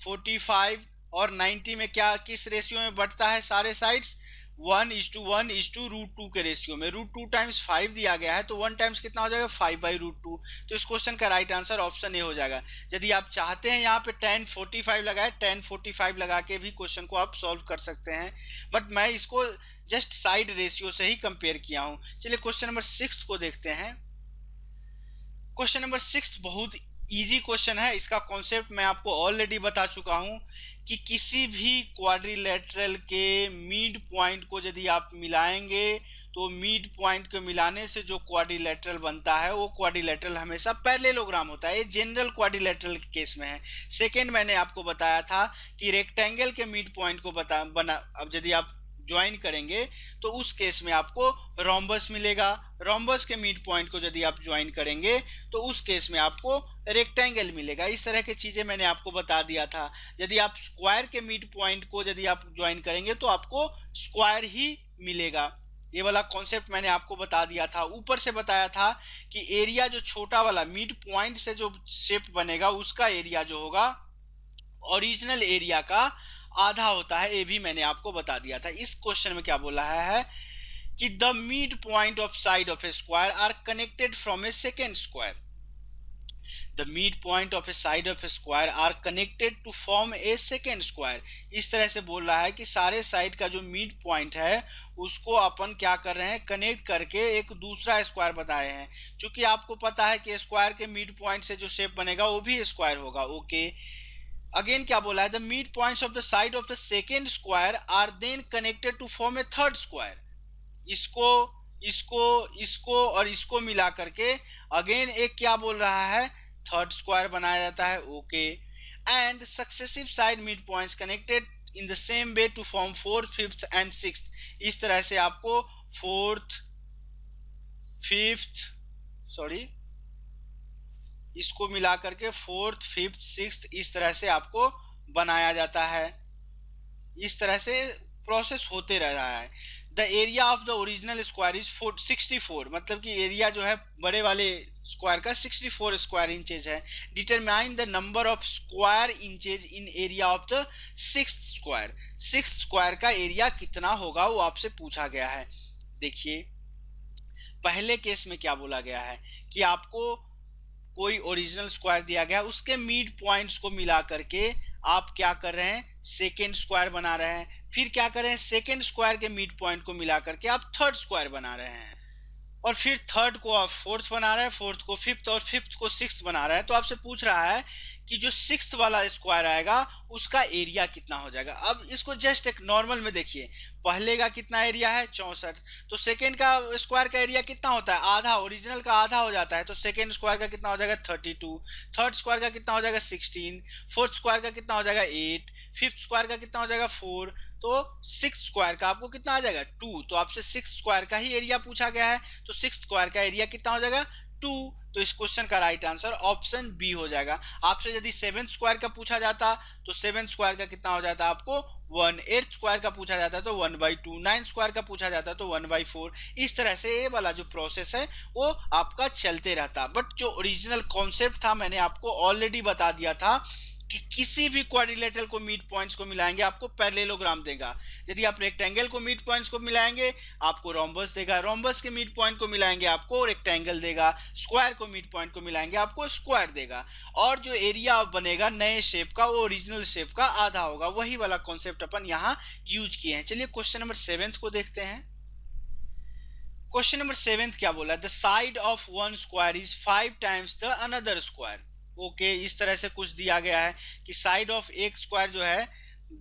S1: 45 और 90 में क्या किस रेशियो में बढ़ता है, सारे साइड्स 1:1:√2 के रेशियो में, √2 टाइम्स 5 दिया गया है, तो 1 टाइम्स कितना हो जाएगा 5/√2, तो इस क्वेश्चन का राइट आंसर ऑप्शन ए हो जाएगा। यदि आप चाहते हैं यहाँ पे tan 45 लगाए, tan 45 लगा के भी क्वेश्चन को आप सॉल्व कर सकते हैं, बट मैं इसको जस्ट साइड रेशियो से ही कंपेयर किया हूँ। चलिए क्वेश्चन नंबर 6 को देखते हैं। क्वेश्चन नंबर 6 बहुत इजी क्वेश्चन है, इसका कॉन्सेप्ट मैं आपको ऑलरेडी बता चुका हूं कि किसी भी क्वाड्रिलेटरल के मिड पॉइंट को यदि आप मिलाएंगे तो मिड पॉइंट को मिलाने से जो क्वाड्रिलेटरल बनता है वो क्वाड्रिलेटरल हमेशा पैरेललोग्राम होता है। ये जनरल क्वाड्रिलेटरल के केस में है। सेकेंड मैंने आपको बताया था कि रेक्टेंगल के मिड पॉइंट को अब यदि आप ज्वाइन करेंगे तो उस केस में आपको रोम्बस मिलेगा। रोम्बस के मिड पॉइंट को यदि आप ज्वाइन करेंगे तो उस केस में आपको रेक्टेंगल मिलेगा। इस तरह की चीजें मैंने आपको बता दिया था। यदि आप स्क्वायर के मिड पॉइंट को यदि आप ज्वाइन करेंगे तो आपको स्क्वायर ही मिलेगा। ये वाला कॉन्सेप्ट मैंने आपको बता दिया था। ऊपर से बताया था कि एरिया जो छोटा वाला मिड पॉइंट से जो शेप बनेगा उसका एरिया जो होगा ओरिजिनल एरिया का आधा होता है, ये भी मैंने आपको बता दिया था। इस क्वेश्चन में क्या बोला है कि the mid point of side of a square are connected from a second square. The midpoint of a side of a square are connected to form a second square। इस तरह से बोल रहा है कि सारे साइड का जो मिड पॉइंट है उसको अपन क्या कर रहे हैं, कनेक्ट करके एक दूसरा स्क्वायर बताए हैं। क्योंकि आपको पता है कि स्क्वायर के मिड पॉइंट से जो शेप बनेगा वो भी स्क्वायर होगा। ओके, अगेन क्या बोला है, the mid points of the side of the second square are then connected to form a third square. इसको इसको इसको और इसको मिला करके अगेन एक क्या बोल रहा है, थर्ड स्क्वायर बनाया जाता है। Okay, and successive side mid points connected in the same way to form fourth, fifth and sixth. इस तरह से आपको फोर्थ, फिफ्थ, सॉरी, इसको मिला करके फोर्थ, फिफ्थ, सिक्स्थ इस तरह से आपको बनाया जाता है। इस तरह से प्रोसेस होते रह रहा है। The area of the original square is 64, मतलब कि एरिया जो है बड़े वाले स्क्वायर का 64 स्क्वायर इंचेज है। Determine the number of square inches in area of the sixth square. Sixth square का एरिया कितना होगा वो आपसे पूछा गया है। देखिए पहले केस में क्या बोला गया है कि आपको कोई ओरिजिनल स्क्वायर दिया गया, उसके मिड पॉइंट्स को मिला करके आप क्या कर रहे हैं, सेकेंड स्क्वायर बना रहे हैं। फिर क्या कर रहे हैं, सेकेंड स्क्वायर के मिड पॉइंट को मिला करके आप थर्ड स्क्वायर बना रहे हैं, और फिर थर्ड को आप फोर्थ बना रहे हैं, फोर्थ को फिफ्थ और फिफ्थ को सिक्स्थ बना रहे हैं। तो आपसे पूछ रहा है कि जो सिक्स्थ वाला स्क्वायर आएगा उसका एरिया कितना हो जाएगा। अब इसको जस्ट एक नॉर्मल में देखिए, पहले का कितना एरिया है 64, तो सेकेंड का स्क्वायर का एरिया कितना होता है, आधा, ओरिजिनल का आधा हो जाता है। तो सेकेंड स्क्वायर का कितना हो जाएगा 32, थर्ड स्क्वायर का कितना हो जाएगा 16, फोर्थ स्क्वायर का कितना हो जाएगा 8, फिफ्थ स्क्वायर का कितना हो जाएगा 4, तो सिक्स स्क्वायर का आपको कितना आ जाएगा 2। तो आपसे सिक्स स्क्वायर का ही एरिया पूछा गया है, तो सिक्स स्क्वायर का एरिया कितना हो जाएगा 2। तो इस क्वेश्चन का राइट आंसर ऑप्शन बी हो जाएगा। आपसे यदि सेवन स्क्वायर का पूछा जाता तो सेवन स्क्वायर का कितना हो जाता आपको 1, 8 स्क्वायर का पूछा जाता तो 1/2, 9 स्क्वायर का पूछा जाता तो 1/4। इस तरह से ये वाला जो प्रोसेस है वो आपका चलते रहता। बट जो ओरिजिनल कॉन्सेप्ट था मैंने आपको ऑलरेडी बता दिया था कि किसी भी क्वाड्रिलेटरल को मिड पॉइंट्स को मिलाएंगे आपको पैरेललोग्राम देगा। यदि आप रेक्टेंगल को मिड पॉइंट्स को मिलाएंगे आपको रोम्बस देगा, रोम्बस के मिड पॉइंट को मिलाएंगे आपको रेक्टेंगल देगा, स्क्वायर को मिड पॉइंट को मिलाएंगे आपको स्क्वायर देगा, और जो एरिया बनेगा नए शेप का वो ओरिजिनल शेप का आधा होगा। वही वाला कॉन्सेप्ट अपन यहाँ यूज किए हैं। चलिए क्वेश्चन नंबर 7 को देखते हैं। क्वेश्चन नंबर 7 क्या बोला, the side of one square is 5 times the another square. Okay, इस तरह से कुछ दिया गया है कि साइड ऑफ एक स्क्वायर जो है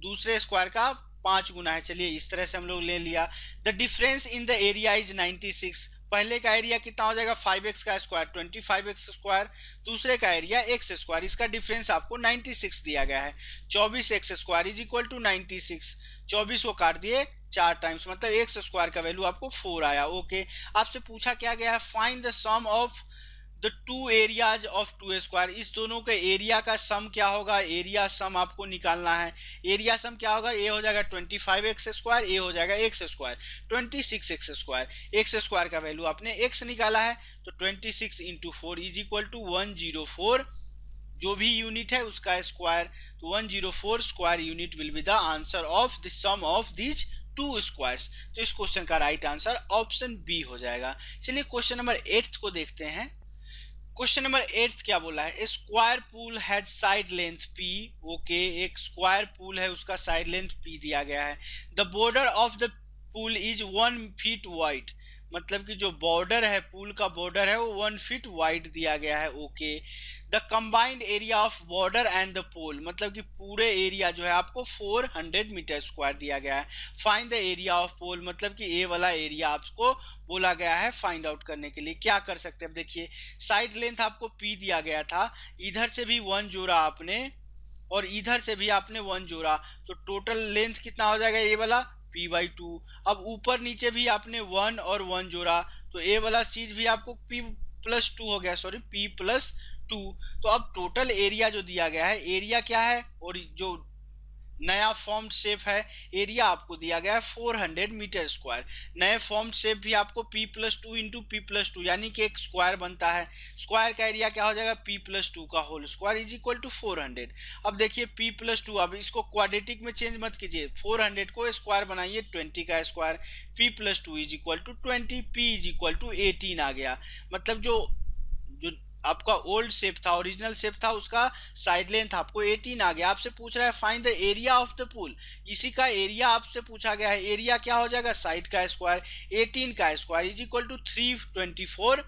S1: दूसरे स्क्वायर का 5 गुना है। चलिए इस तरह से हम लोग ले लिया। The difference in the area is 96। पहले का एरिया कितना हो जाएगा 5x का स्क्वायर 25x स्क्वायर, दूसरे का एरिया x स्क्वायर, इसका डिफरेंस आपको 96 दिया गया है। 24x square is equal to 96, 24 को काट दिए 4 टाइम्स, मतलब x स्क्वायर का वैल्यू आपको 4 आया। ओके, आपसे पूछा क्या गया है, find the sum of the two areas of two square. इस दोनों के एरिया का सम क्या होगा, एरिया सम आपको निकालना है। एरिया सम क्या होगा, ये हो जाएगा 25x स्क्वायर, ये हो जाएगा x square 26x square. x square का वैल्यू आपने x निकाला है तो 26 इंटू 4 इज इक्वल टू 104, जो भी यूनिट है उसका स्क्वायर, तो 104 square unit will be the answer of the sum of this two squares. तो इस क्वेश्चन का राइट आंसर ऑप्शन बी हो जाएगा। चलिए क्वेश्चन नंबर 8 को देखते हैं। क्वेश्चन नंबर 8 क्या बोला है, square pool has side length p। Okay, एक स्क्वायर पूल है उसका साइड लेंथ p दिया गया है। The border of the pool is 1 feet wide, मतलब कि जो बॉर्डर है पूल का बॉर्डर है वो 1 फीट वाइड दिया गया है। Okay, the combined area of border and the pole, मतलब कि पूरे एरिया जो है आपको 400 मीटर स्क्वायर दिया गया है। फाइंड द एरिया ऑफ पोल, मतलब कि ए वाला एरिया आपको बोला गया है फाइंड आउट करने के लिए। क्या कर सकते हैं, अब देखिए साइड लेंथ आपको p दिया गया था, इधर से भी 1 जोड़ा आपने और इधर से भी आपने 1 जोड़ा, तो टोटल लेंथ कितना हो जाएगा ये वाला p/2। अब ऊपर नीचे भी आपने 1 और 1 जोड़ा तो ए वाला चीज भी आपको p+2 हो गया, सॉरी p+2। तो अब टोटल एरिया जो दिया गया है, एरिया क्या है और जो नया फॉर्म शेप है, एरिया आपको दिया गया है 400 मीटर स्क्वायर। नए फॉर्म शेप भी आपको p+2 इंटू p+2 यानी कि एक स्क्वायर बनता है। स्क्वायर का एरिया क्या हो जाएगा, p+2 का whole square is equal to 400। अब देखिए p+2, अब इसको क्वाड्रेटिक में चेंज मत कीजिए, 400 को स्क्वायर बनाइए 20 का square, p+2 is equal to 20, p is equal to 18 आ गया। मतलब जो जो आपका ओल्ड शेप था, ओरिजिनल शेप था, उसका साइड लेंथ आपको 18 आ गया। आपसे पूछ रहा है find the area of the pool, इसी का एरिया आपसे पूछा गया है। एरिया क्या हो जाएगा, साइड का स्क्वायर 18 का square is equal to 324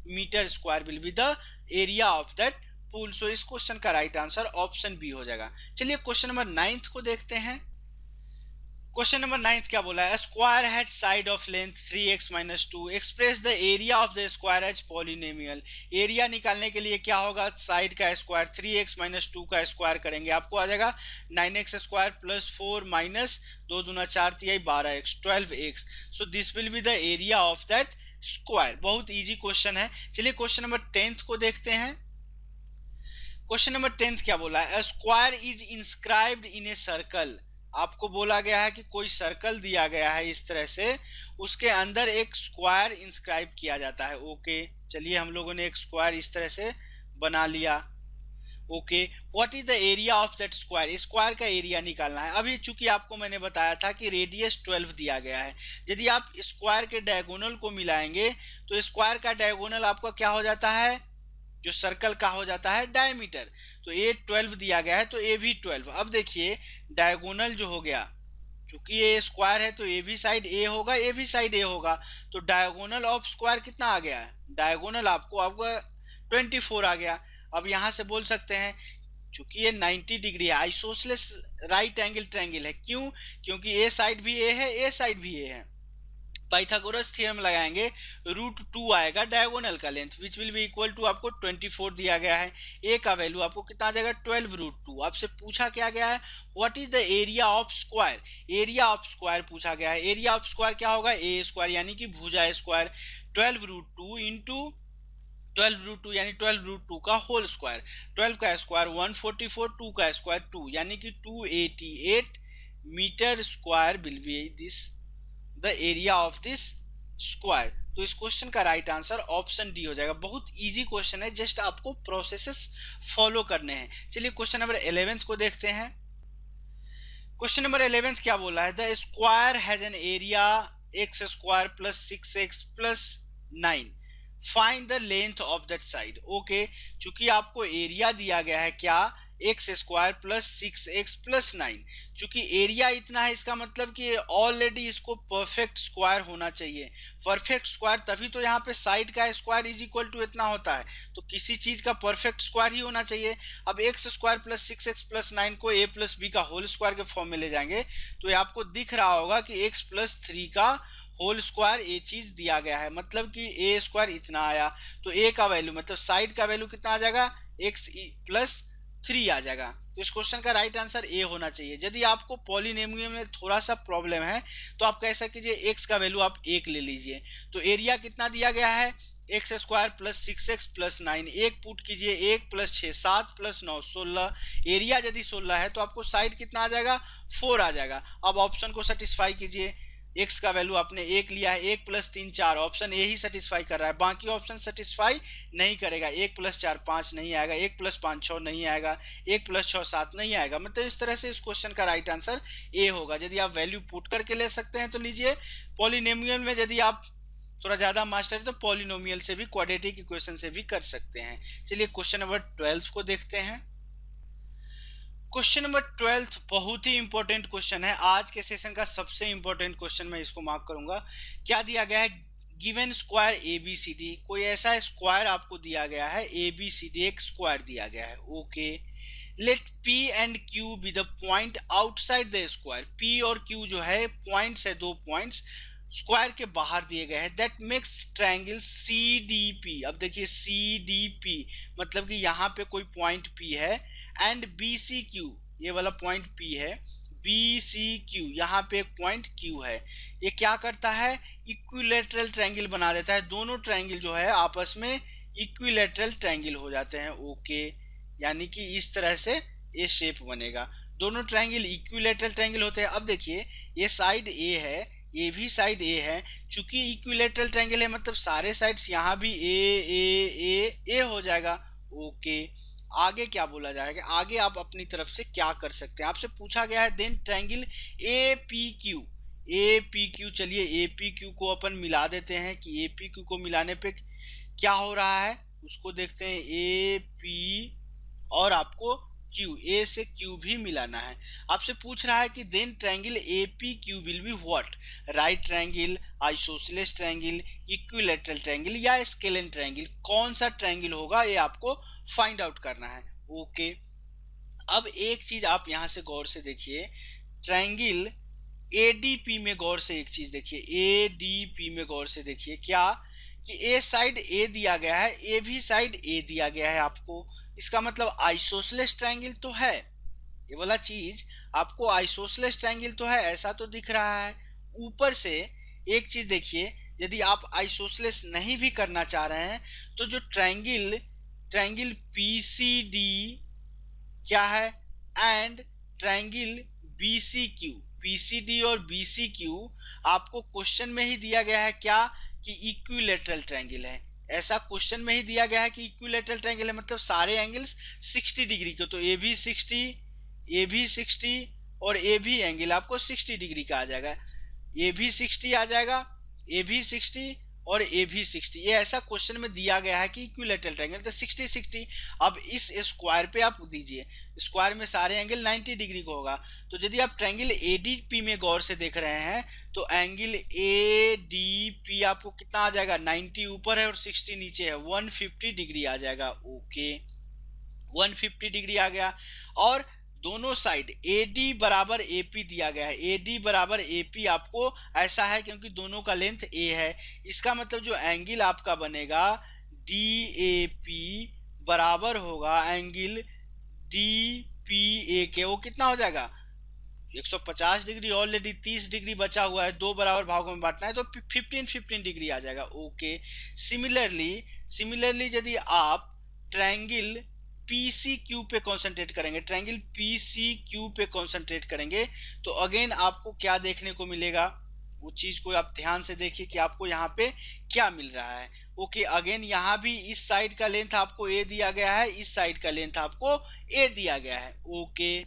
S1: metre square will be the area of that pool. So इस क्वेश्चन का राइट आंसर ऑप्शन बी हो जाएगा। चलिए क्वेश्चन नंबर 9 को देखते हैं। क्वेश्चन नंबर 9 क्या बोला है, square has side of length 3x-2, express the area of the square as polynomial. Area निकालने के लिए क्या होगा, साइड का स्क्वायर 3x-2 का स्क्वायर करेंगे, आपको आ जाएगा 9x स्क्वायर प्लस 4 माइनस 2 दूना 4 तिहाई 12x 12x। So this will be the area of that square. बहुत इजी क्वेश्चन है। चलिए क्वेश्चन नंबर 10 को देखते हैं। क्वेश्चन नंबर 10 क्या बोला है, square is inscribed in a circle. आपको बोला गया है कि कोई सर्कल दिया गया है इस तरह से, उसके अंदर एक स्क्वायर इंस्क्राइब किया जाता है। ओके, चलिए हम लोगों ने एक स्क्वायर इस तरह से बना लिया। Okay, what is the area of that square, square का एरिया निकालना है। अभी चूंकि आपको मैंने बताया था कि रेडियस 12 दिया गया है, यदि आप स्क्वायर के डायगोनल को मिलाएंगे तो स्क्वायर का डायगोनल आपका क्या हो जाता है, जो सर्कल का हो जाता है डायमीटर। तो ए 12 दिया गया है तो ए भी 12। अब देखिए डायगोनल जो हो गया, चूंकि ये स्क्वायर है तो ए भी साइड ए होगा, ए भी साइड ए होगा, तो डायगोनल ऑफ स्क्वायर कितना आ गया है, डायगोनल आपका 24 आ गया। अब यहां से बोल सकते हैं चूंकि ये 90 डिग्री है, आइसोसेलेस राइट एंगल ट्रायंगल है, क्यों, क्योंकि ए साइड भी ए है, ए साइड भी ए है। पाइथागोरस थ्योरम लगाएंगे, √2 आएगा डायगोनल का length which will be equal to, आपको 24 दिया गया है, ए का वैल्यू आपको कितना आ जाएगा 12√2। आपसे पूछा क्या गया है, what is the area of square, area of square पूछा गया है। एरिया ऑफ स्क्वायर क्या होगा, ए स्क्वायर यानी कि भुजा स्क्वायर, 12√2 इंटू 12√2 यानी 12√2 का होल स्क्वायर, 12 का स्क्वायर 144, 2 का स्क्वायर 2 यानी कि 288 metre square will be this the area of this square. तो इस क्वेश्चन का राइट आंसर ऑप्शन डी हो जाएगा। बहुत इजी क्वेश्चन है, जस्ट आपको प्रोसेसेस फॉलो करने हैं। चलिए क्वेश्चन नंबर 11 को देखते हैं। क्वेश्चन नंबर 11 क्या बोला है, the square has an area x square plus 6x plus 9, find the length of that side. Okay, चूंकि आपको एरिया दिया गया है क्या, x square plus 6x plus 9, चूंकि एरिया इतना है इसका मतलब कि ऑलरेडी इसको परफेक्ट स्क्वायर होना चाहिए। परफेक्ट स्क्वायर तभी तो यहाँ पे साइड का स्क्वायर इज इक्वल टू इतना होता है, तो किसी चीज का परफेक्ट स्क्वायर ही होना चाहिए। अब x square plus 6x plus 9 को a प्लस बी का होल स्क्वायर के फॉर्म में ले जाएंगे तो ये आपको दिख रहा होगा कि x प्लस 3 का होल स्क्वायर ये चीज दिया गया है, मतलब कि ए स्क्वायर इतना आया, तो ए का वैल्यू मतलब साइड का वैल्यू कितना आ जाएगा, x प्लस 3 आ जाएगा। तो इस क्वेश्चन का राइट आंसर ए होना चाहिए। यदि आपको पॉलिनोमियल में थोड़ा सा प्रॉब्लम है तो आप कैसा कीजिए, x का वैल्यू आप 1 ले लीजिए। तो एरिया कितना दिया गया है, x square plus 6x plus 9, 1 put कीजिए, 1 प्लस 6 7 प्लस 9 16। एरिया यदि 16 है तो आपको साइड कितना आ जाएगा, 4 आ जाएगा। अब ऑप्शन को सेटिस्फाई कीजिए, x का वैल्यू आपने 1 लिया है, 1 plus 3 4, option A he satisfy कर रहा है, बाकी ऑप्शन सेटिस्फाई नहीं करेगा। 1 प्लस 4 5 नहीं आएगा, 1 प्लस 5 6 नहीं आएगा, 1 प्लस 6 7 नहीं आएगा। मतलब इस तरह से इस क्वेश्चन का राइट आंसर ए होगा। यदि आप वैल्यू पुट करके ले सकते हैं तो लीजिए, पॉलिनोमियल में यदि आप थोड़ा ज्यादा मास्टर है तो पॉलिनोमियल से भी, क्वाड्रेटिक इक्वेशन से भी कर सकते हैं। चलिए क्वेश्चन नंबर 12 को देखते हैं। क्वेश्चन नंबर 12 बहुत ही इंपॉर्टेंट क्वेश्चन है, आज के सेशन का सबसे इंपॉर्टेंट क्वेश्चन मैं इसको मार्क करूंगा। क्या दिया गया है, गिवन स्क्वायर ABCD, कोई ऐसा स्क्वायर आपको दिया गया है ABCD, एक स्क्वायर दिया गया है। Okay, let P and Q be the point outside the square, P और Q जो है पॉइंट्स है, 2 पॉइंट्स स्क्वायर के बाहर दिए गए हैं, दैट मेक्स ट्रायंगल CDP। अब देखिए CDP मतलब कि यहाँ पे कोई पॉइंट P है एंड BCQ, ये वाला पॉइंट P है, बी सी क्यू, यहाँ पे एक पॉइंट क्यू है, ये क्या करता है, इक्विलेटरल ट्रायंगल बना देता है, दोनों ट्रायंगल जो है आपस में इक्विलेटरल ट्रायंगल हो जाते हैं। ओके, यानी कि इस तरह से ये शेप बनेगा, दोनों ट्रायंगल इक्विलेटरल ट्रायंगल होते हैं। अब देखिए ये साइड ए है, ये भी साइड ए है, चूंकि इक्विलेटरल ट्रायंगल है मतलब सारे साइड्स यहाँ भी ए हो जाएगा। ओके, आगे क्या बोला जाएगा, आगे आप अपनी तरफ से क्या कर सकते हैं, आपसे पूछा गया है then triangle A P Q, चलिए ए पी क्यू को अपन मिला देते हैं कि ए पी क्यू को मिलाने पे क्या हो रहा है उसको देखते हैं। ए पी और आपको क्यू, ए से क्यू भी मिलाना है। आपसे पूछ रहा है कि then triangle A P Q will be what, right triangle, isosceles triangle, equilateral triangle या स्केलेन ट्रायंगल, कौन सा ट्रायंगल होगा ये आपको फाइंड आउट करना है। ओके, अब एक चीज आप यहां से गौर से देखिए, ट्रायंगल एडीपी में गौर से एक चीज देखिए, एडीपी में गौर से देखिए क्या कि ए साइड ए दिया गया है, ए भी साइड ए दिया गया है आपको, इसका मतलब आइसोसेलेस ट्रायंगल तो है, ये वाला चीज आपको आइसोसेलेस ट्रायंगल तो है ऐसा तो दिख रहा है। ऊपर से एक चीज देखिए, यदि आप आइसोसेलेस नहीं भी करना चाह रहे हैं तो जो ट्रायंगल ट्रायंगल पीसीडी क्या है एंड ट्रायंगल बीसीक्यू, पीसीडी और बीसीक्यू आपको क्वेश्चन में ही दिया गया है क्या कि इक्विलेटरल ट्रायंगल है, ऐसा क्वेश्चन में ही दिया गया है कि इक्विलेटरल ट्रायंगल है मतलब सारे एंगल्स 60 डिग्री के, तो ए भी 60, ए भी 60 और ए भी एंगल आपको 60 डिग्री का आ जाएगा, ए भी 60 आ जाएगा, ए भी 60 और ए भी 60, ये ऐसा क्वेश्चन में दिया गया है कि इक्विलेटरल ट्रायंगल तो 60 60। अब इस स्क्वायर पे आप दीजिए, स्क्वायर में सारे एंगल 90 डिग्री को होगा, तो यदि आप ट्रायंगल एडीपी में गौर से देख रहे हैं तो एंगल एडीपी आपको कितना आ जाएगा, 90 ऊपर है और 60 नीचे है, 150 डिग्री आ जाएगा। ओके, 150 डिग्री आ गया, और दोनों साइड AD बराबर AP दिया गया है, AD बराबर AP आपको ऐसा है क्योंकि दोनों का लेंथ A है, इसका मतलब जो एंगल आपका बनेगा DAP बराबर होगा एंगल DPA के, वो कितना हो जाएगा 150 डिग्री, ऑलरेडी 30 डिग्री बचा हुआ है, दो बराबर भागों में बांटना है तो 15 डिग्री आ जाएगा। ओके, सिमिलरली यदि आप ट्रायंगल पीसी क्यू पे कंसंट्रेट करेंगे, ट्रायंगल पीसी क्यू पे कंसंट्रेट करेंगे तो अगेन आपको क्या देखने को मिलेगा, वो चीज को आप ध्यान से देखिए कि आपको यहाँ पे क्या मिल रहा है। ओके, अगेन यहाँ भी इस साइड का लेंथ आपको ए दिया गया है, इस साइड का लेंथ आपको ए दिया गया है। ओके,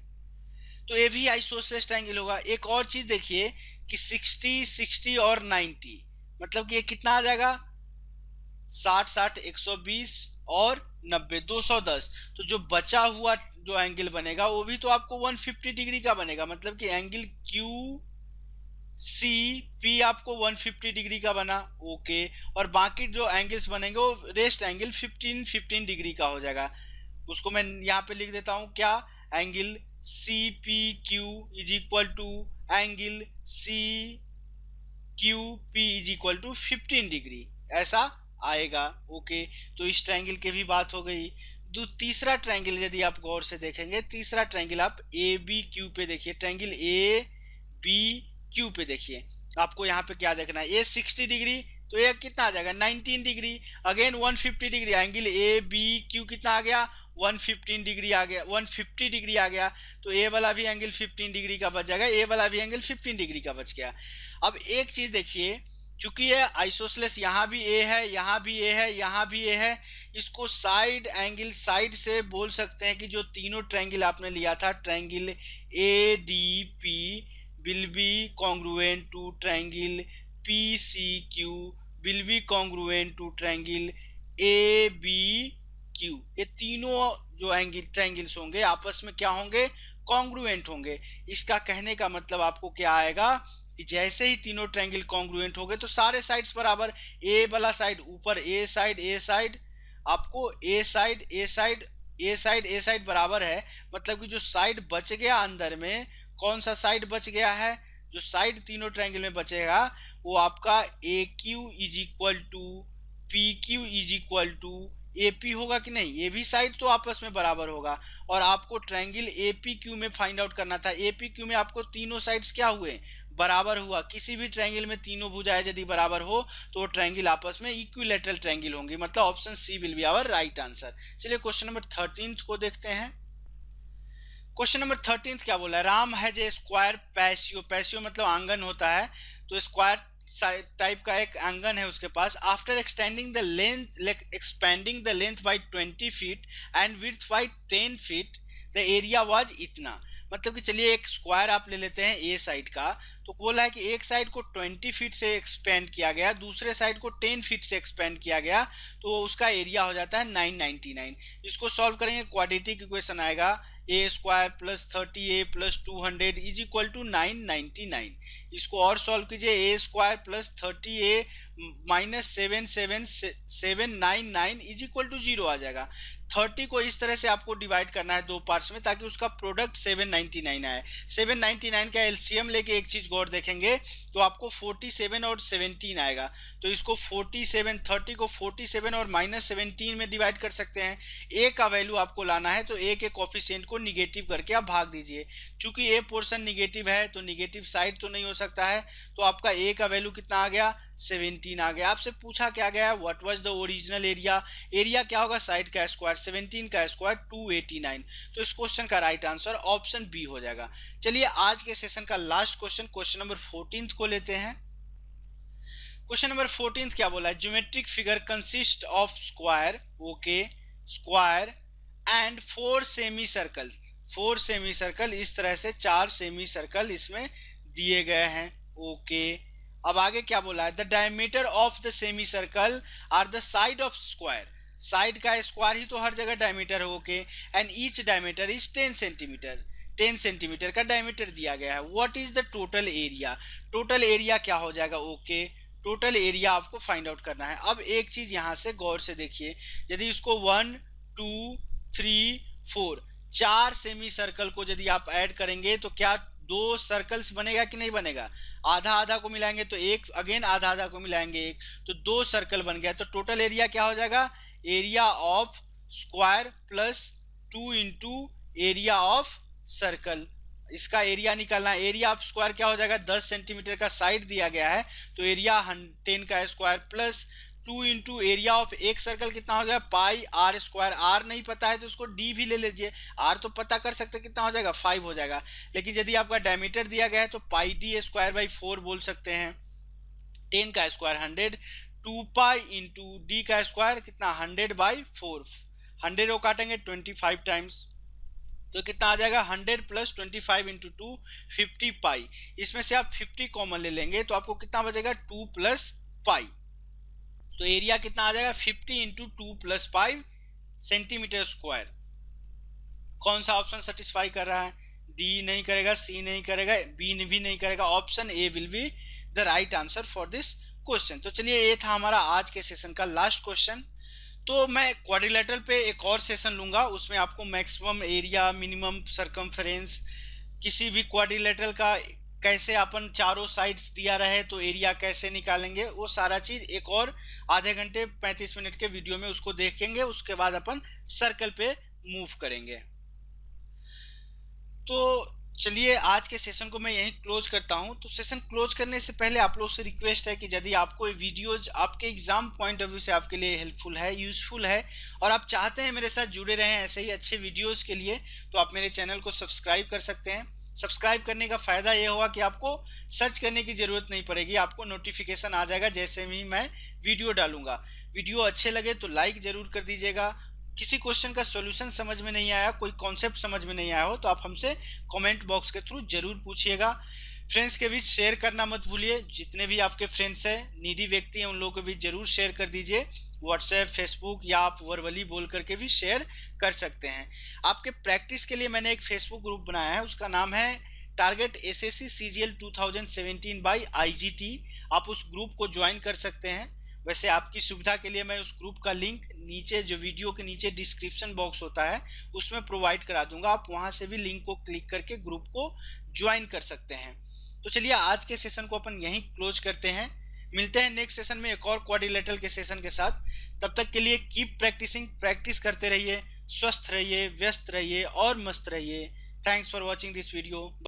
S1: तो ये भी आइसोसेलेस ट्रायंगल होगा। एक और चीज देखिए कि 60 60 और 90 मतलब कि ये कितना आ जाएगा 60 60 120 और 90 210, तो जो बचा हुआ जो एंगल बनेगा वो भी तो आपको 150 डिग्री का बनेगा, मतलब कि एंगल क्यू सी पी आपको 150 डिग्री का बना। ओके, और बाकी जो एंगल्स बनेंगे वो रेस्ट एंगल 15 डिग्री का हो जाएगा, उसको मैं यहाँ पे लिख देता हूँ क्या, angle C P Q is equal to angle C Q P is equal to 15 degree, ऐसा आएगा। ओके, तो इस ट्रायंगल की भी बात हो गई। तीसरा ट्रायंगल यदि आप गौर से देखेंगे, तीसरा ट्रायंगल आप ए बी क्यू पे देखिए, ट्रायंगल ए बी क्यू पे देखिए, आपको यहाँ पे क्या देखना है, ए 60 डिग्री तो ये कितना आ जाएगा 19 degree, again 150 degree, angle A B Q कितना आ गया 115 डिग्री आ गया, 150 डिग्री आ गया, तो ए वाला भी एंगल 15 डिग्री का बच जाएगा, ए वाला भी एंगल 15 डिग्री का बच गया। अब एक चीज देखिए, चूंकि ये आइसोसेलेस यहाँ भी ए है, यहाँ भी ए है, यहाँ भी ए है, इसको साइड एंगल साइड से बोल सकते हैं कि जो तीनों ट्रायंगल आपने लिया था, triangle A D P will be congruent to triangle P C Q will be congruent to triangle A B Q, ये तीनों जो एंगल ट्रायंगल्स होंगे आपस में क्या होंगे, कॉन्ग्रुएंट होंगे। इसका कहने का मतलब आपको क्या आएगा कि जैसे ही तीनों ट्रायंगल कॉन्ग्रुएंट हो गए तो सारे साइड्स बराबर, ए वाला साइड ऊपर ए साइड आपको ए साइड बराबर है, मतलब कि जो साइड बच गया अंदर में, कौन सा साइड बच गया है, जो साइड तीनों ट्रायंगल में बचेगा वो आपका A Q is equal to P Q is equal to AP होगा कि नहीं, ये भी साइड तो आपस में बराबर होगा। और आपको ट्रायंगल एपीक्यू में फाइंड आउट करना था। एपीक्यू में आपको तीनों साइड्स क्या हुए, बराबर हुआ। किसी भी ट्रायंगल में तीनों भुजाएं यदि बराबर हो तो वो ट्रायंगल आपस में इक्विलैटरल ट्रायंगल होंगे, मतलब option C will be our right answer. चलिए क्वेश्चन नंबर 13 को देखते हैं। क्वेश्चन नंबर 13 क्या बोला है, Ram has a square Paseo, Paseo मतलब आंगन होता है, तो स्क्वायर टाइप का एक आंगन है उसके पास। After expanding the length by 20 feet and width by 10 feet the area was इतना। मतलब कि चलिए एक स्क्वायर आप ले लेते हैं ए साइड का, तो बोला है कि एक साइड को 20 फीट से एक्सपेंड किया गया, दूसरे साइड को 10 फीट से एक्सपेंड किया गया, तो उसका एरिया हो जाता है 999। इसको सॉल्व करेंगे, क्वाड्रेटिक इक्वेशन आएगा A square plus 30a plus 200 is equal to 999। इसको और सॉल्व कीजिए, A square plus 30a minus 77799 is equal to 0 आ जाएगा। 30 को इस तरह से आपको डिवाइड करना है दो पार्ट्स में ताकि उसका प्रोडक्ट 799 आए। 799 का एलसीएम लेके एक चीज गौर देखेंगे तो आपको 47 और 17 आएगा। तो इसको 47 30 को 47 और माइनस 17 में डिवाइड कर सकते हैं। ए का वैल्यू आपको लाना है तो ए के कोफिशिएंट को निगेटिव करके आप भाग दीजिए। चूंकि ए पोर्शन निगेटिव है तो निगेटिव साइड तो नहीं हो सकता है, तो आपका ए का वैल्यू कितना आ गया, 17 आ गया। आपसे पूछा क्या गया है, what was the original area, area क्या होगा साइड का स्क्वायर, 17 का स्क्वायर 289। तो इस क्वेश्चन का राइट आंसर ऑप्शन बी हो जाएगा। चलिए आज के सेशन का लास्ट क्वेश्चन, क्वेश्चन नंबर 14 को लेते हैं। क्वेश्चन नंबर 14 क्या बोला है, geometric figure consist of square, okay, square and 4 semi circle, 4 semi circle, इस तरह से 4 सेमी सर्कल इसमें दिए गए हैं, ओके। अब आगे क्या बोला है, the diameter of the semi circle are the side of square, side का स्क्वायर ही तो हर जगह डायमीटर है, okay, and each diameter is 10 centimetre, 10 centimetre का डायमीटर दिया गया है। What is the total area, total area क्या हो जाएगा, ओके, टोटल एरिया आपको फाइंड आउट करना है। अब एक चीज यहां से गौर से देखिए, यदि इसको 1 2 3 4 4 सेमी सर्कल को यदि आप ऐड करेंगे तो क्या 2 सर्कल्स बनेगा कि नहीं बनेगा, आधा आधा को मिलाएंगे तो एक, अगेन आधा आधा को मिलाएंगे एक, तो 2 सर्कल बन गया। तो टोटल एरिया क्या हो जाएगा, area of square plus 2 into area of circle, इसका एरिया निकालना। एरिया ऑफ स्क्वायर क्या हो जाएगा, 10 सेंटीमीटर का साइड दिया गया है तो एरिया 10 का square plus 2 into area of एक सर्कल कितना हो जाएगा, पाई आर स्क्वायर। आर नहीं पता है तो उसको डी भी ले लीजिए, आर तो पता कर सकते कितना हो जाएगा, 5 हो जाएगा। लेकिन यदि आपका डायमीटर दिया गया है तो पाई डी स्क्वायर बाई 4 बोल सकते हैं। 10 का स्क्वायर 100, 2 पाई इंटू डी का स्क्वायर कितना 100 बाई 4, 100 को काटेंगे 25 टाइम्स तो कितना आ जाएगा, 100 प्लस 25 इंटू 2 50 पाई। इसमें से आप 50 कॉमन ले लेंगे तो आपको कितना बचेगा, 2 प्लस पाई। तो एरिया कितना आ जाएगा, 50 इंटू 2 प्लस 5 सेंटीमीटर स्क्वायर। कौन सा ऑप्शन सेटिस्फाई कर रहा है, डी नहीं करेगा, सी नहीं करेगा, बी भी नहीं करेगा, option A will be the right answer for this question. तो चलिए ये था हमारा आज के सेशन का लास्ट क्वेश्चन। तो मैं क्वाड्रिलेटरल पे एक और सेशन लूंगा, उसमें आपको मैक्सिमम एरिया, मिनिमम सरकमफेरेंस, किसी भी क्वाड्रिलेटरल का कैसे अपन चारों साइड्स दिया रहे तो एरिया कैसे निकालेंगे, वो सारा चीज एक और आधे घंटे 35 मिनट के वीडियो में उसको देखेंगे। उसके बाद अपन सर्कल पे मूव करेंगे। तो चलिए आज के सेशन को मैं यहीं क्लोज करता हूं। तो सेशन क्लोज करने से पहले आप लोग से रिक्वेस्ट है कि यदि आपको ये वीडियोज आपके एग्जाम पॉइंट ऑफ व्यू से आपके लिए हेल्पफुल है, यूजफुल है और आप चाहते हैं मेरे साथ जुड़े रहें ऐसे ही अच्छे वीडियोज के लिए, तो आप मेरे चैनल को सब्सक्राइब कर सकते हैं। सब्सक्राइब करने का फायदा ये होगा कि आपको सर्च करने की जरूरत नहीं पड़ेगी, आपको नोटिफिकेशन आ जाएगा जैसे भी मैं वीडियो डालूंगा। वीडियो अच्छे लगे तो लाइक जरूर कर दीजिएगा। किसी क्वेश्चन का सॉल्यूशन समझ में नहीं आया, कोई कॉन्सेप्ट समझ में नहीं आया हो तो आप हमसे कमेंट बॉक्स के थ्रू जरूर पूछिएगा। फ्रेंड्स के बीच शेयर करना मत भूलिए, जितने भी आपके फ्रेंड्स हैं, नीडी व्यक्ति हैं, उन लोगों के बीच जरूर शेयर कर दीजिए। व्हाट्सएप, फेसबुक या आप वर्बली बोल करके भी शेयर कर सकते हैं। आपके प्रैक्टिस के लिए मैंने एक फेसबुक ग्रुप बनाया है, उसका नाम है target SSC CGL 2017 by IGT. आप उस ग्रुप को ज्वाइन कर सकते हैं। वैसे आपकी सुविधा के लिए मैं उस ग्रुप का लिंक नीचे, जो वीडियो के नीचे डिस्क्रिप्शन बॉक्स होता है उसमें प्रोवाइड करा दूंगा, आप वहां से भी लिंक को क्लिक करके ग्रुप को ज्वाइन कर सकते हैं। तो चलिए आज के सेशन को अपन यहीं क्लोज करते हैं। मिलते हैं नेक्स्ट सेशन में एक और क्वाड्रिलेटरल के सेशन के साथ। तब तक के लिए कीप प्रैक्टिसिंग, प्रैक्टिस करते रहिए, स्वस्थ रहिए, व्यस्त रहिए और मस्त रहिए। Thanks for watching this video.